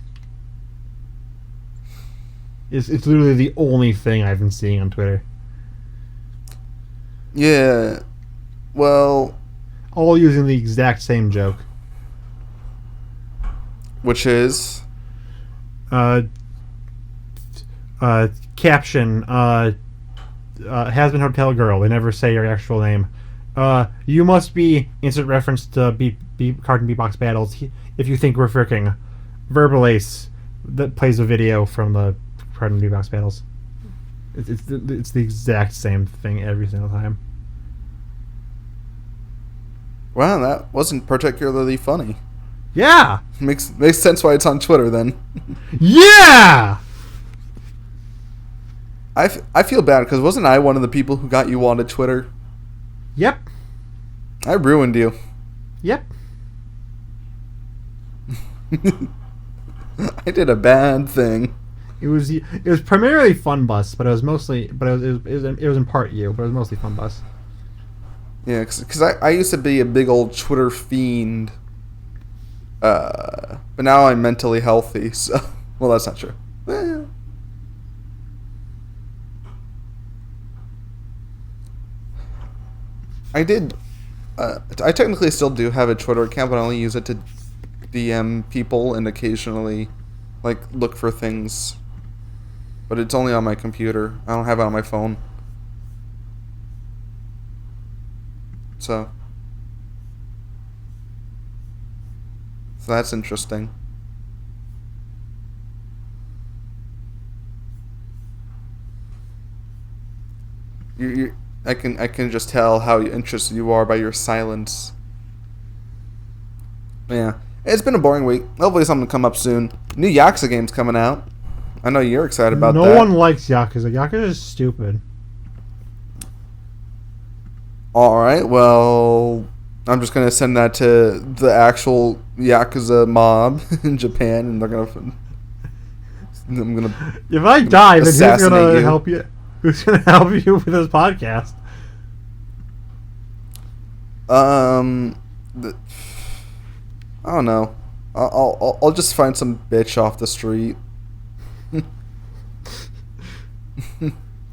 It's literally the only thing I've been seeing on Twitter. Yeah, well, all using the exact same joke. Which is, caption. Hazbin Hotel Girl. They never say your actual name. You must be instant reference to Cartoon Beatbox Battles if you think we're fricking. Verbal Ace that plays a video from the Cartoon Beatbox Battles. It's the exact same thing every single time. Wow, that wasn't particularly funny. Yeah! Makes sense why it's on Twitter then. Yeah! I feel bad because wasn't I one of the people who got you onto Twitter? Yep. I ruined you. Yep. I did a bad thing. It was primarily Fun Bus, but it was mostly it was in part you, but it was mostly Fun Bus. Yeah, because I used to be a big old Twitter fiend, but now I'm mentally healthy. So, well, that's not true. I did. I technically still do have a Twitter account, but I only use it to DM people and occasionally, like, look for things. But it's only on my computer. I don't have it on my phone. So that's interesting. I can just tell how interested you are by your silence. Yeah, it's been a boring week. Hopefully something will come up soon. New Yakuza game's coming out. I know you're excited about that. No one likes Yakuza. Yakuza is stupid. All right, well, I'm just gonna send that to the actual Yakuza mob in Japan, and they're gonna. I'm gonna. If I die, then who's gonna you. help you? Who's gonna help you with this podcast? I don't know. I'll just find some bitch off the street.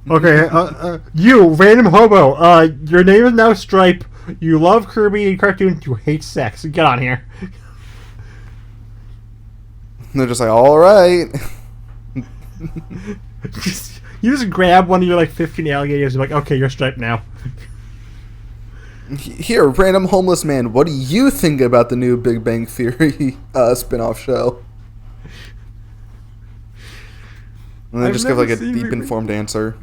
Okay, you random hobo. Your name is now Stripe. You love Kirby and cartoons. You hate sex. Get on here. And they're just like, all right. You just grab one of your like 15 alligators. You're like, okay, you're Stripe now. Here, random homeless man. What do you think about the new Big Bang Theory spin-off show? And then just give like a deep informed answer.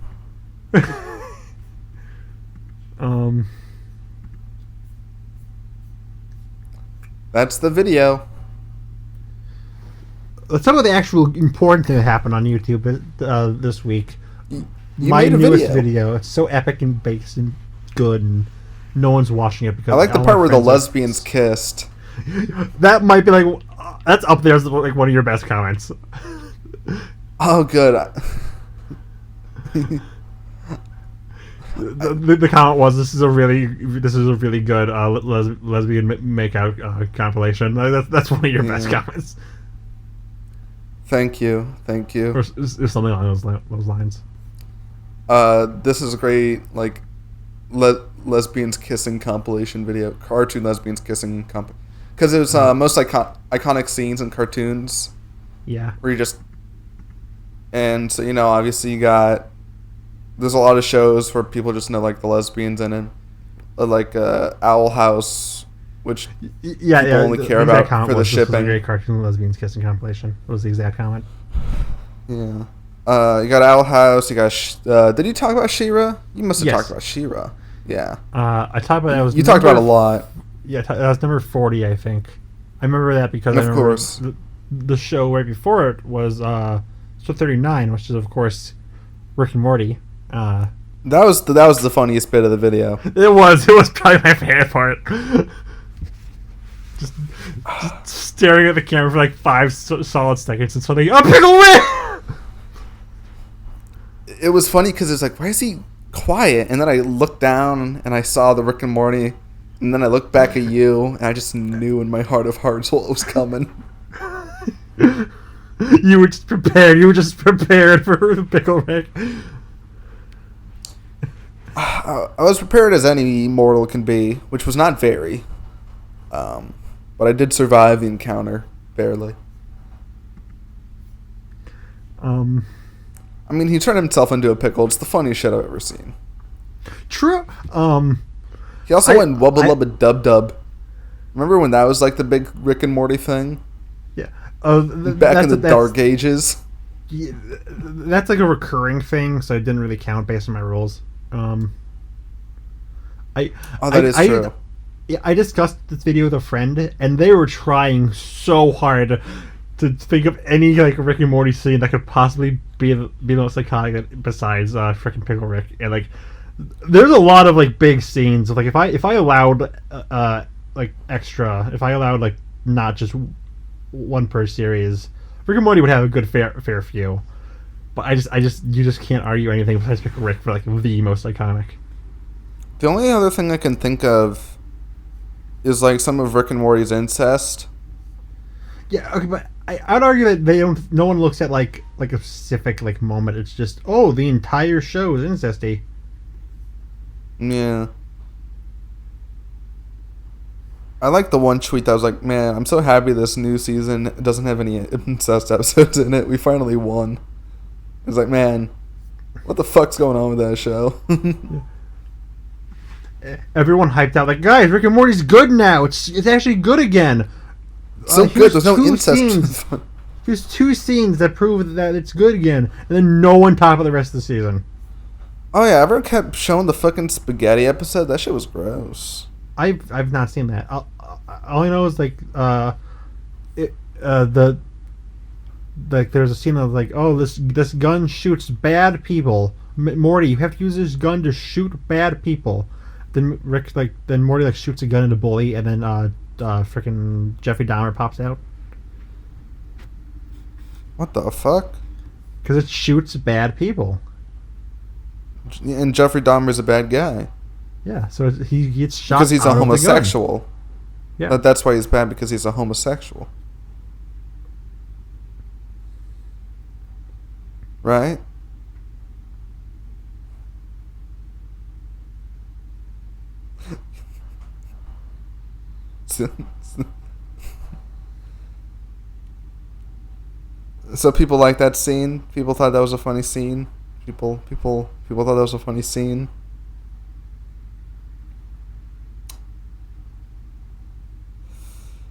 That's the video. Let's talk about the actual important thing that happened on YouTube this week. You My made a newest video. It's so epic and based and good, and no one's watching it because I like the part where the lesbians kissed. That might be like that's up there as like one of your best comments. Oh, good. The comment was, "This is a really good lesbian makeout compilation." That's one of your best comments. Thank you. Or something along those lines. This is a great like lesbians kissing compilation video, cartoon lesbians kissing because it was most iconic scenes in cartoons. Yeah. Where you just and so obviously you got. There's a lot of shows where people just know like the lesbians in it, like Owl House, which people only care about for the shipping. This was a great cartoon lesbians kissing compilation. Was the exact comment. Yeah. You got Owl House. You got. Did you talk about She-Ra? You must have talked about She-Ra. Yeah. I talked about that. You talked about a lot. Yeah, that was number 40, I think. I remember that because of course the show right before it was 39, which is of course Rick and Morty. That was the funniest bit of the video. It was probably my favorite part. just staring at the camera for like 5 solid seconds and suddenly pickle Rick! It was funny because it's like, why is he quiet? And then I looked down and I saw the Rick and Morty, and then I looked back at you, and I just knew in my heart of hearts what was coming. You were just prepared. You were just prepared for pickle Rick. I was prepared as any mortal can be, which was not very. But I did survive the encounter, barely. I mean, he turned himself into a pickle. It's the funniest shit I've ever seen. True. He also went wubba lubba dub dub. Remember when that was like the big Rick and Morty thing? Yeah. Back in the dark ages. Yeah, that's like a recurring thing, so it didn't really count based on my rules. That is true. I discussed this video with a friend, and they were trying so hard to think of any like Rick and Morty scene that could possibly be the most iconic besides frickin' Pickle Rick. And like, there's a lot of like big scenes. Like if I allowed like extra, if I allowed like not just one per series, Rick and Morty would have a good fair few. But you just can't argue anything besides Pickle Rick for like the most iconic. The only other thing I can think of is like some of Rick and Morty's incest. Yeah, okay, but I'd argue that no one looks at like a specific like moment. It's just the entire show is incesty. Yeah. I like the one tweet that was like, man, I'm so happy this new season doesn't have any incest episodes in it. We finally won. It's like, man, what the fuck's going on with that show? Everyone hyped out like, guys, Rick and Morty's good now. It's actually good again. So good. There's no incest. There's 2 scenes that prove that it's good again, and then no one talked about the rest of the season. Oh yeah, everyone kept showing the fucking spaghetti episode. That shit was gross. I've not seen that. All I know is like there's a scene of like, this gun shoots bad people. Morty, you have to use this gun to shoot bad people. then then Morty like shoots a gun at a bully, and then freaking Jeffrey Dahmer pops out What the fuck? because it shoots bad people. And Jeffrey Dahmer's a bad guy Yeah, so he gets shot because he's out a of the gun. homosexual. Yeah, That's why he's bad, because he's a homosexual. Right? So people like that scene. People thought that was a funny scene. People thought that was a funny scene.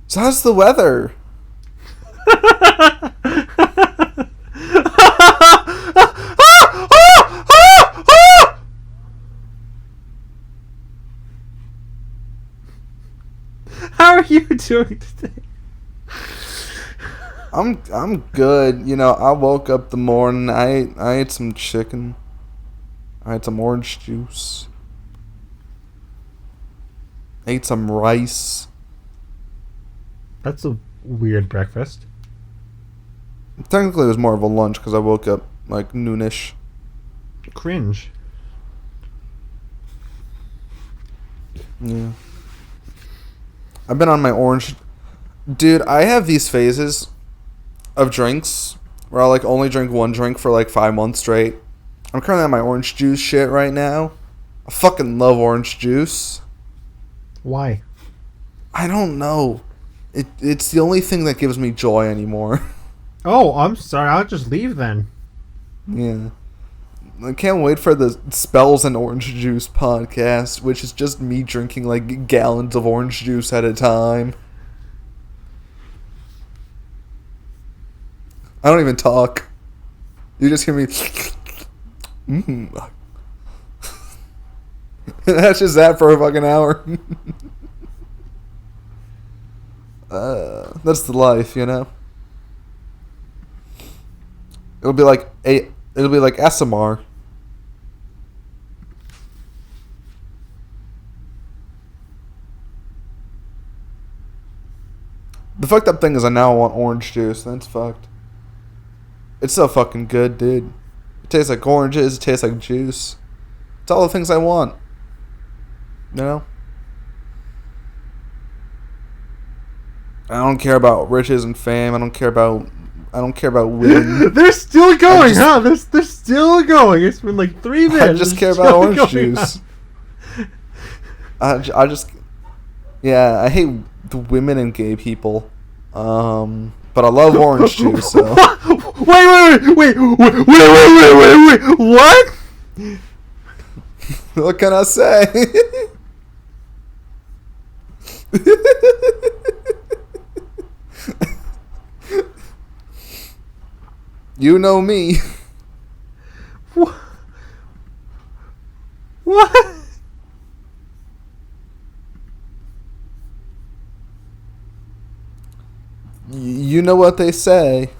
So how's the weather? How are you doing today? I'm good. You know, I woke up the morning. I ate some chicken. I had some orange juice. I ate some rice. That's a weird breakfast. Technically, it was more of a lunch because I woke up like noonish. Cringe. Yeah. I've been on my orange. Dude, I have these phases of drinks where I like only drink one drink for like 5 months straight. I'm currently on my orange juice shit right now. I fucking love orange juice. Why? I don't know. It's the only thing that gives me joy anymore. Oh, I'm sorry. I'll just leave then. Yeah. I can't wait for the Spells and Orange Juice podcast, which is just me drinking like gallons of orange juice at a time. I don't even talk. You just hear me. That's just that for a fucking hour. That's the life, you know. It'll be like SMR. The fucked up thing is I now want orange juice. That's fucked. It's so fucking good, dude. It tastes like oranges. It tastes like juice. It's all the things I want. You know? I don't care about riches and fame. I don't care about women. They're still going, huh? They're still going. It's been like 3 minutes. I just care about orange juice. I just... Yeah, I hate the women and gay people. But I love orange juice, so... Wait! What? What can I say? You know me. What? You know what they say.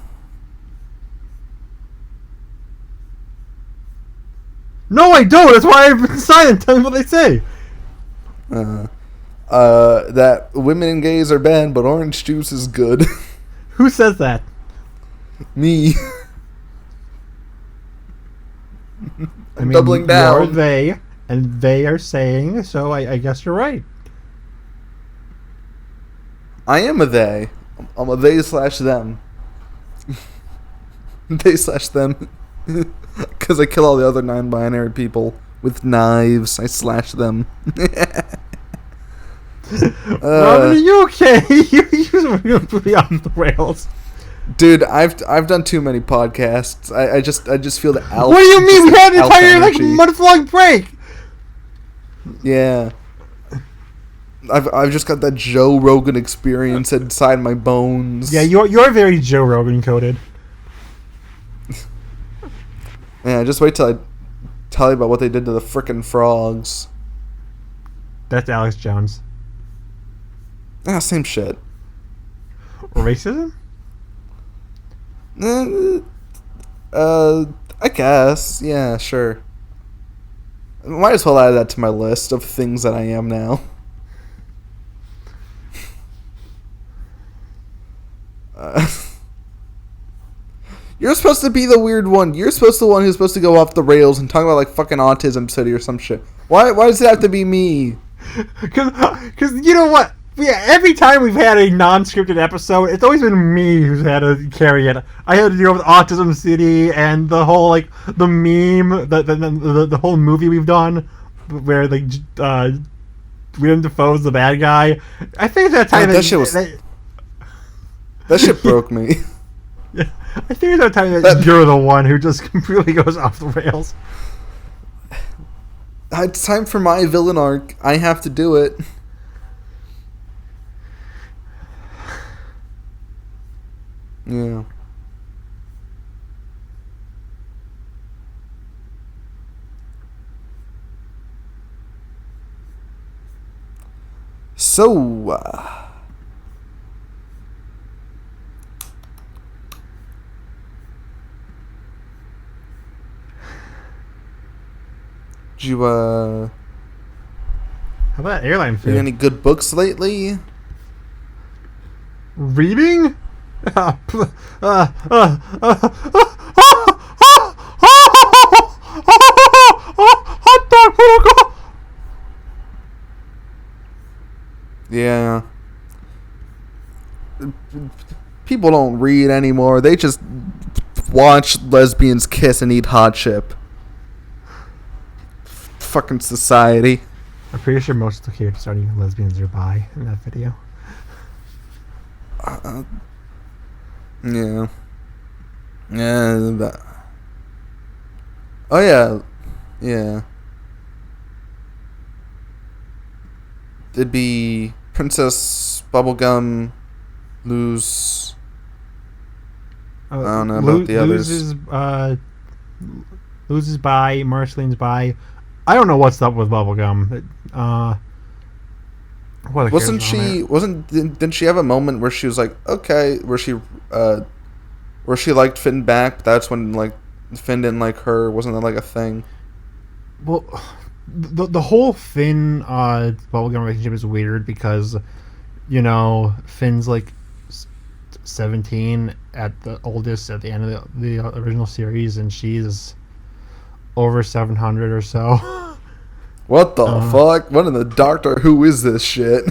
No, I don't. That's why I've been silent. Tell me what they say. That women and gays are banned, but orange juice is good. Who says that? Me. I'm I mean, doubling down. You're they, and they are saying, so I guess you're right. I am a they. I'm a they slash them. They slash them. Because I kill all the other non-binary people with knives. I slash them. Robin, are you okay? You're really off the rails. Dude, I've done too many podcasts. I just feel the alpha. What do you mean? We had an alpha entire energy. month-long break. Yeah. I've just got that Joe Rogan experience inside my bones. Yeah, you're very Joe Rogan coded. Yeah, just wait till I tell you about what they did to the frickin' frogs. That's Alex Jones. Ah, same shit. Racism? I guess. Yeah, sure. Might as well add that to my list of things that I am now. You're supposed to be the weird one. You're supposed to be the one who's supposed to go off the rails and talk about like fucking Autism City or some shit. Why does it have to be me? Because you know what? Yeah, every time we've had a non-scripted episode, it's always been me who's had to carry it. I had to deal with Autism City and the whole like the meme, the whole movie we've done where like William Dafoe's the bad guy. I think that time that shit broke me. Yeah, I think it's that time that you're the one who just completely goes off the rails. It's time for my villain arc. I have to do it. Yeah. So, did you, How about airline food? read any good books lately? Reading? Yeah. People don't read anymore. They just watch lesbians kiss and eat hot chip. Fucking society. I'm pretty sure most of the characters aren't even lesbians or bi in that video. Yeah. Yeah. Oh, yeah. Yeah. It'd be Princess Bubblegum, Lose. I don't know about the others. Loses bi, Marceline's bi. I don't know what's up with Bubblegum. Didn't she have a moment where she was like, okay, where she liked Finn back, but that's when like Finn didn't like her? Wasn't that like a thing? Well, the whole Finn Bubblegum relationship is weird because, you know, Finn's like 17 at the oldest at the end of the original series, and she's over 700 or so. What the fuck? What in the Doctor Who is this shit?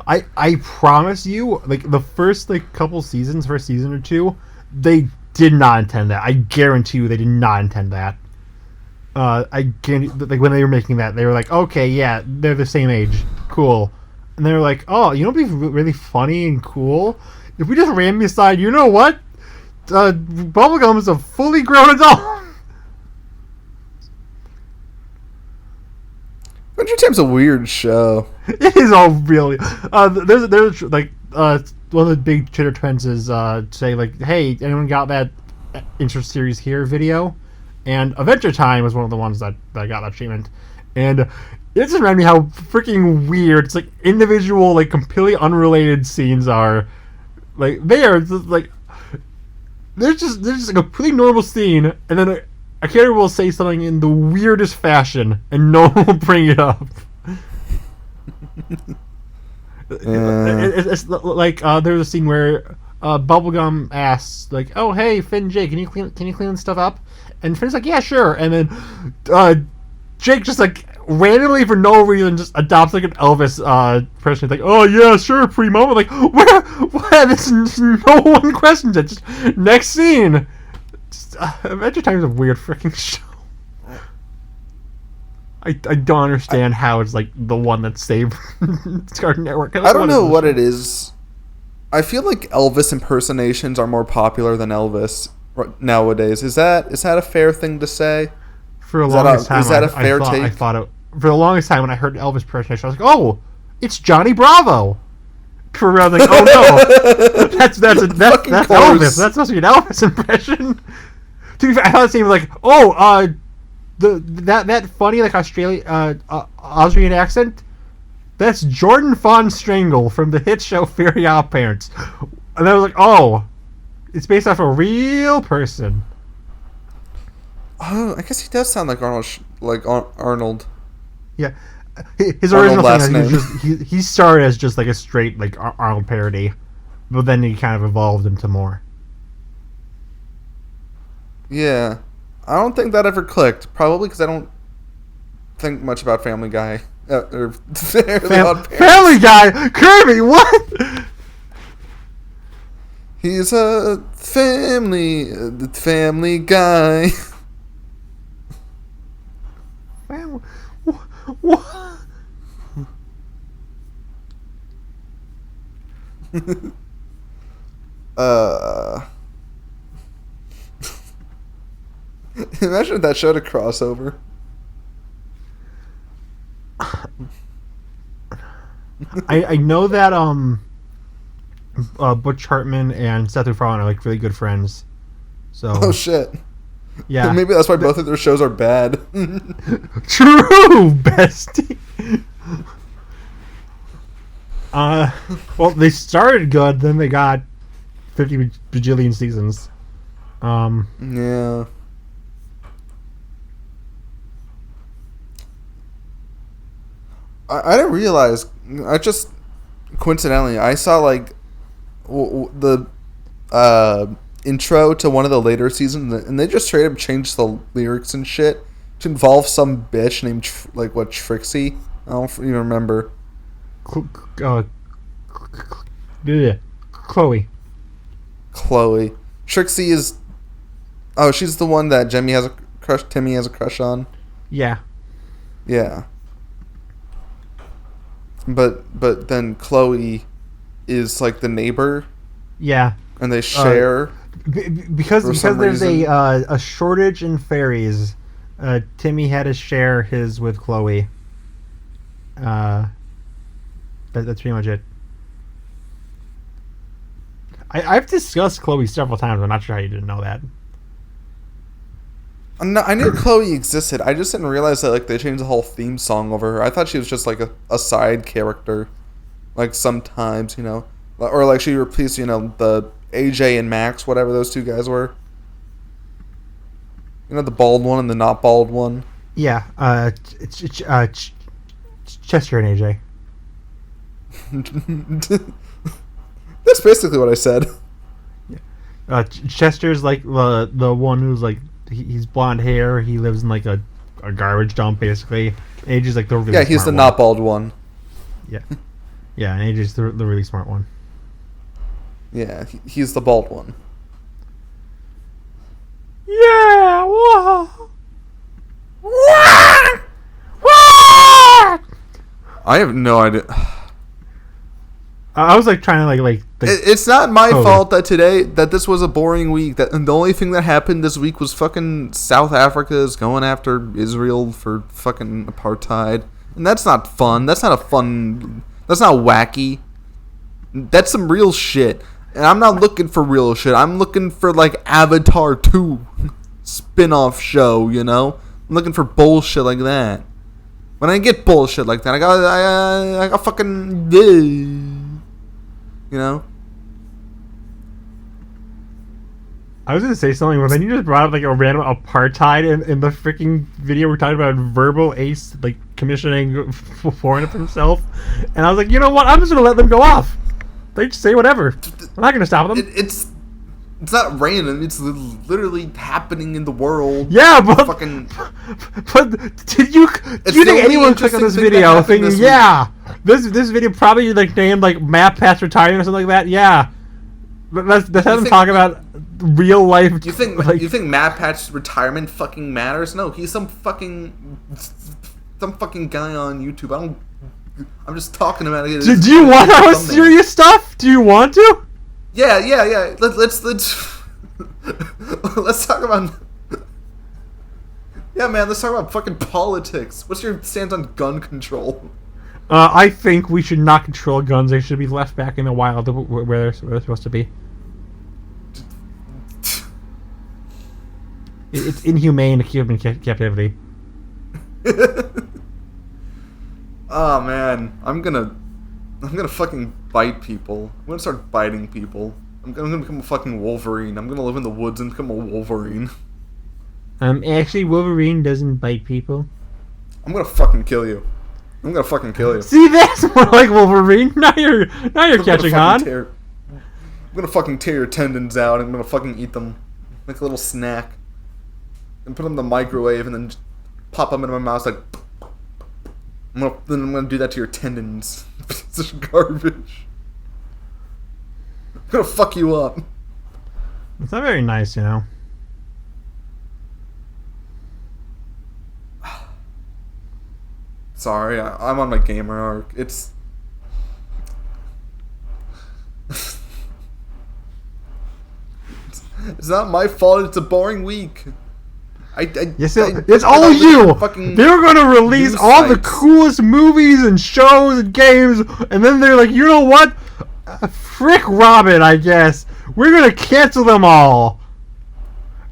I promise you, like the first like couple seasons, first season or two, they did not intend that. I guarantee you, they did not intend that. I guarantee, like when they were making that, they were like, okay, yeah, they're the same age, cool, and they were like, oh, you know, what'd be really funny and cool if we just ran beside. You know what? Bubblegum is a fully grown adult. Adventure Time's a weird show. It is all really. There's like one of the big Twitter trends is say like, hey, anyone got that intro series here video? And Adventure Time was one of the ones that got that treatment, and it just reminded me how freaking weird it's like individual like completely unrelated scenes are. Like they are just, like there's just like a completely normal scene, and then a character will say something in the weirdest fashion, and no one will bring it up. It's like there's a scene where Bubblegum asks, like, "Oh, hey, Finn, Jake, can you clean this stuff up?" And Finn's like, "Yeah, sure." And then Jake just like randomly for no reason just adopts like an Elvis impression. Like, "Oh yeah, sure, pretty mama." Like, where? What? This no one questions it. Just next scene. Adventure Time is a weird freaking show. I don't understand how it's like the one that saved Cartoon Network. I don't know what it is. I feel like Elvis impersonations are more popular than Elvis nowadays. Is that a fair thing to say? For the longest time, is that a fair take? I thought it. For the longest time, when I heard Elvis impersonation, I was like, "Oh, it's Johnny Bravo." For real, I was like, "Oh no, that's Elvis. That's supposed to be an Elvis impression." To be fair, I thought it seemed like, "Oh, that funny like Austrian accent. That's Jordan Von Strangle from the hit show Fairy Odd Parents." And I was like, "Oh, it's based off a real person." Oh, I guess he does sound like Arnold like Arnold. Yeah, his Arnold original last thing is name. he started as just like a straight like Arnold parody, but then he kind of evolved into more. Yeah, I don't think that ever clicked. Probably because I don't think much about Family Guy or Fairly Odd Parents. Family Guy, Kirby, what? He's a family guy. What? Imagine if that showed a crossover. I know that Butch Hartman and Seth MacFarlane are like really good friends. So Oh shit. yeah, Maybe that's why both of their shows are bad. true, bestie. Well, they started good, then they got 50 bajillion seasons. Yeah. I didn't realize. I just coincidentally I saw like the intro to one of the later seasons, and they just straight up changed the lyrics and shit to involve some bitch named Trixie. I don't even remember. Chloe. Chloe. Trixie is. Oh, she's the one that Timmy has a crush on. Yeah. Yeah. But then Chloe is like the neighbor, Yeah. and they share. Because there's reason. a shortage in fairies. Timmy had to share his with Chloe. That's pretty much it. I've discussed Chloe several times. I'm not sure how you didn't know that. No, I knew Chloe existed. I just didn't realize that like they changed the whole theme song over her. I thought she was just like a side character, like sometimes, or like she replaced the AJ and Max, whatever those two guys were. The bald one and the not bald one. Yeah. Chester and AJ. That's basically what I said. Chester's like the one who's like he's blonde hair. He lives in like a garbage dump basically. AJ's like the really he's the smart not bald one. Yeah, yeah, and AJ's the really smart one. Yeah, he's the bald one. Yeah. Whoa. I have no idea. I was like trying to like It's not my fault that this was a boring week. And the only thing that happened this week was fucking South Africa is going after Israel for fucking apartheid, and that's not fun. That's not wacky. That's some real shit. And I'm not looking for real shit. I'm looking for like Avatar 2 spin-off show. I'm looking for bullshit like that. When I get bullshit like that, I got fucking. I was gonna say something, but then you just brought up like a random apartheid in the freaking video. We're talking about verbal ace like commissioning foreign of himself, and I was like, you know what? I'm just gonna let them go off. They just say whatever. I'm not gonna stop them. It's not random. It's literally happening in the world. Yeah, but but do you think anyone clicked on this video thinking, yeah, this video probably like named like MatPat's retirement or something like that? Yeah, let's have them talk about real life. You think MatPat's retirement fucking matters? No, he's some fucking guy on YouTube. I'm just talking about it. Do you want our serious stuff? Do you want to? Yeah. Let's let's talk about. Yeah, man. Let's talk about fucking politics. What's your stance on gun control? I think we should not control guns. They should be left back in the wild where they're supposed to be. It's inhumane to keep them in captivity. Oh man, I'm gonna fucking bite people. I'm gonna start biting people. I'm gonna become a fucking Wolverine. I'm gonna live in the woods and become a Wolverine. Actually, Wolverine doesn't bite people. I'm gonna fucking kill you. I'm gonna fucking kill you. See, that's more like Wolverine. Now you're catching on. I'm gonna fucking tear your tendons out. I'm gonna fucking eat them like a little snack, and put them in the microwave, and then just pop them into my mouth like. I'm gonna do that to your tendons. Piece of garbage. I'm gonna fuck you up. It's not very nice, you know. Sorry, I'm on my gamer arc. It's not my fault. It's a boring week. It's all you. They're gonna release all the coolest movies and shows and games, and then they're like, you know what? Frick Robin, I guess. We're gonna cancel them all.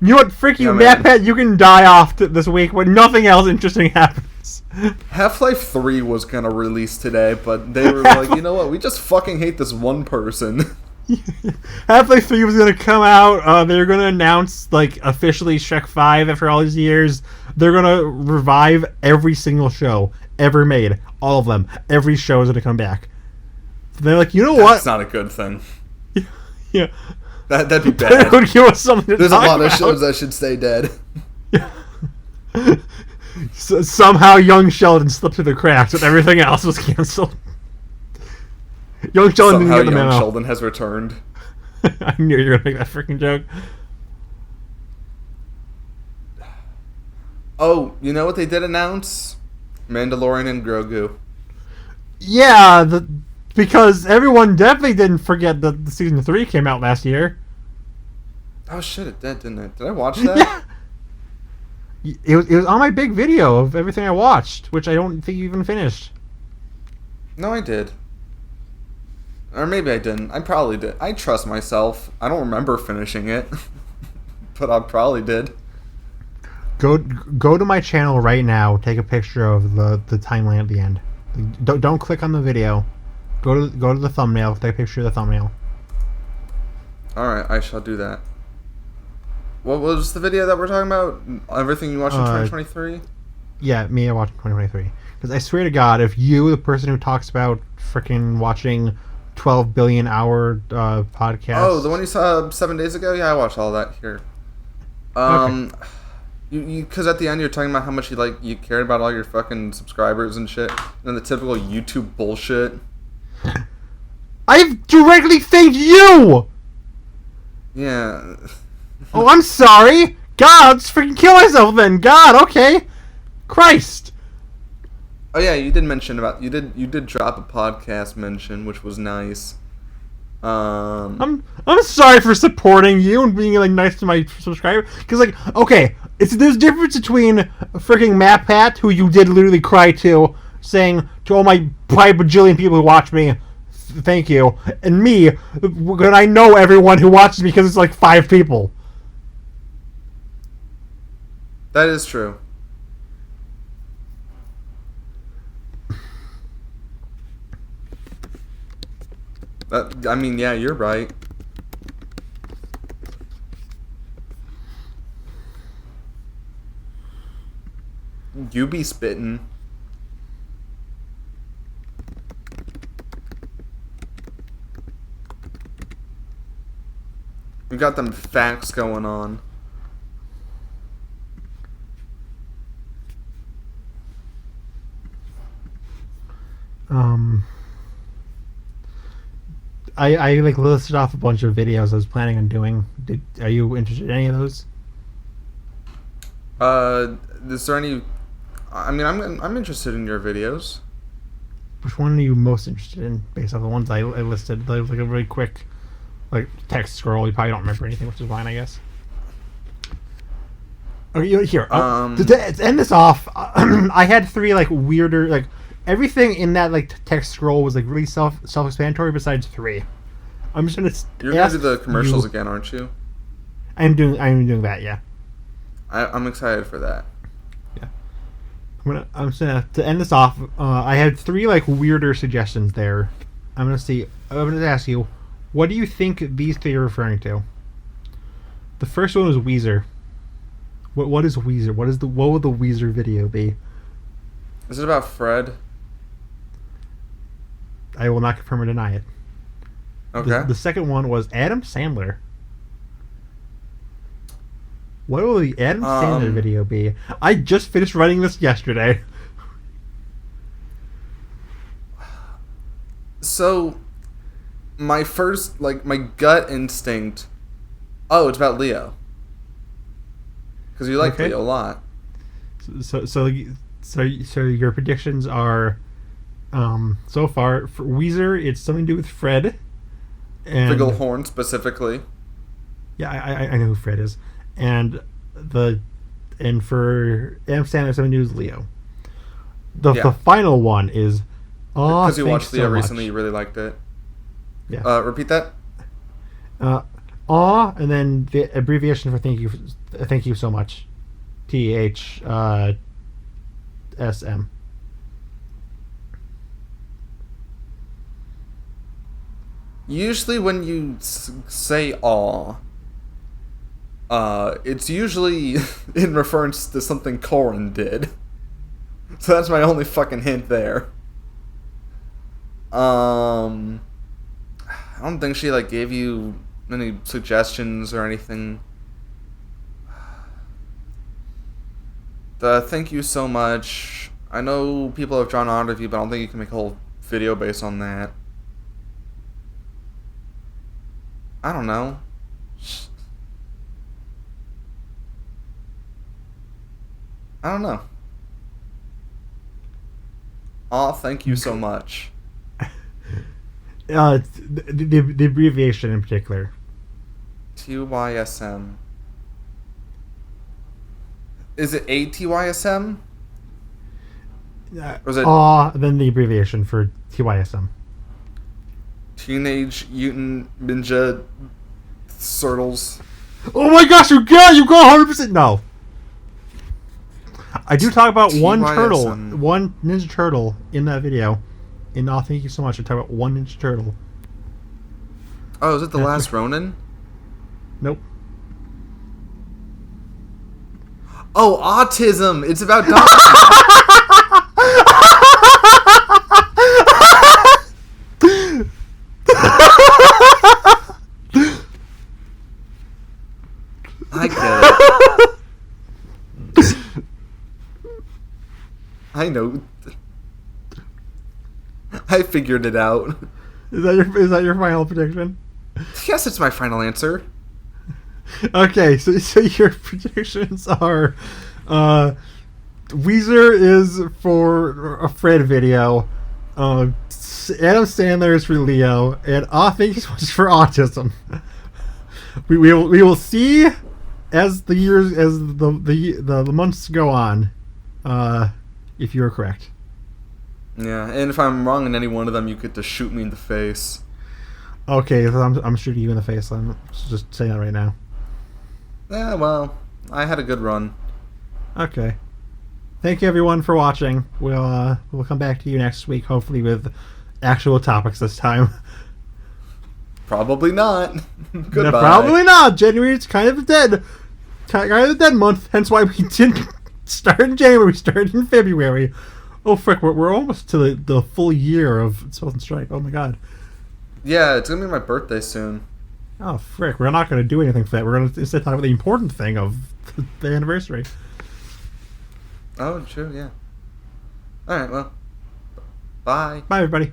You know what? Frick you, MatPat, you can die off this week when nothing else interesting happens. Half-Life 3 was gonna release today, but they were like, you know what? We just fucking hate this one person. Half-Life 3 was gonna come out. They're gonna announce, like, officially Shrek 5 after all these years. They're gonna revive every single show ever made. All of them. Every show is gonna come back. They're like, you know what? That's not a good thing. Yeah. That'd be bad. Would give us something to There's a lot about. of shows that should stay dead. So, somehow Young Sheldon slipped through the cracks, but everything else was canceled. Young Sheldon didn't get the memo. Young Sheldon has returned. I knew you were gonna make that freaking joke. Oh, you know what they did announce? Mandalorian and Grogu. Yeah, because everyone definitely didn't forget that the season 3 came out last year. Oh shit, it did, didn't it? Did I watch that? Yeah. It was on my big video of everything I watched, which I don't think you even finished. No, I did. Or maybe I didn't. I probably did. I trust myself. I don't remember finishing it. But I probably did. Go to my channel right now, take a picture of the timeline at the end. Don't click on the video. Go to the thumbnail, take a picture of the thumbnail. Alright, I shall do that. What was the video that we're talking about? Everything you watched in 2023? Yeah, me watching 2023. Because I swear to God, if you, the person who talks about freaking watching 12 billion hour podcasts... Oh, the one you saw 7 days ago? Yeah, I watched all that here. Okay. Because at the end you're talking about how much you cared about all your fucking subscribers and shit. And then the typical YouTube bullshit. I've directly thanked you! Yeah... Oh, I'm sorry. God, let's freaking kill myself then. God, okay. Christ. Oh yeah, you did mention about you did drop a podcast mention, which was nice. I'm sorry for supporting you and being like nice to my subscriber. Because like, okay, there's a difference between freaking MatPat, who you did literally cry to, saying to all my probably bajillion people who watch me, thank you, and me, when I know everyone who watches me because it's like 5 people. That is true. I mean, yeah, you're right. You be spittin'. We got them facts going on. I like listed off a bunch of videos I was planning on doing. Are you interested in any of those? Is there any? I mean, I'm interested in your videos. Which one are you most interested in, based on the ones I listed? Like a really quick, like text scroll. You probably don't remember anything, which is fine, I guess. Okay, here. To end this off, I had 3 like weirder like. Everything in that like text scroll was like really self-explanatory besides 3. I'm just gonna. You're gonna do the commercials again, aren't you? I'm doing that. Yeah. I'm excited for that. Yeah. I'm just gonna to end this off. I had 3 like weirder suggestions there. I'm gonna ask you, what do you think these 3 are referring to? The first one was Weezer. What is Weezer? What would the Weezer video be? Is it about Fred? I will not confirm or deny it. Okay. The second one was Adam Sandler. What will the Adam Sandler video be? I just finished writing this yesterday. So, my first, my gut instinct... Oh, it's about Leo. Because you like Leo a lot. So your predictions are, so far, for Weezer, it's something to do with Fred. And Figglehorn, specifically. Yeah, I know who Fred is. And for Adam Sandler, something to do with Leo. The final one is... Because you watched Leo recently, you really liked it. Yeah. Repeat that. And then the abbreviation for thank you so much. THSM. Usually, when you say "aw," it's usually in reference to something Corin did. So that's my only fucking hint there. I don't think she gave you any suggestions or anything. Thank you so much. I know people have drawn art of you, but I don't think you can make a whole video based on that. I don't know. I don't know. Aw, thank you so much. The abbreviation in particular. TYSM. Is it ATYSM? Or is it then the abbreviation for TYSM. Teenage Mutant Ninja Turtles. Oh my gosh, you got 100%. No. I do talk about one Ninja Turtle in that video. And thank you so much. I talk about one Ninja Turtle. Oh, is it The Last Ronin? Nope. Oh, autism! It's about dogs. I get it. I know. I figured it out. Is that your final prediction? Yes, it's my final answer. Okay, so your predictions are Weezer is for a Fred video, Adam Sandler is for Leo, and thank you so much for autism. We will see as the months go on, if you are correct. Yeah, and if I'm wrong in any one of them, you get to shoot me in the face. Okay, so I'm shooting you in the face. I'm just saying that right now. Yeah, well, I had a good run. Okay. Thank you everyone for watching. We'll come back to you next week, hopefully with actual topics this time. Probably not. Goodbye. No, probably not. January is kind of a dead month. Hence why we didn't start in January. We started in February. Oh frick, we're almost to the full year of Southern Strike. Oh my god. Yeah, it's gonna be my birthday soon. Oh frick, we're not gonna do anything for that. We're gonna instead talk about the important thing of the anniversary. Oh, true, yeah. Alright, well. Bye. Bye everybody.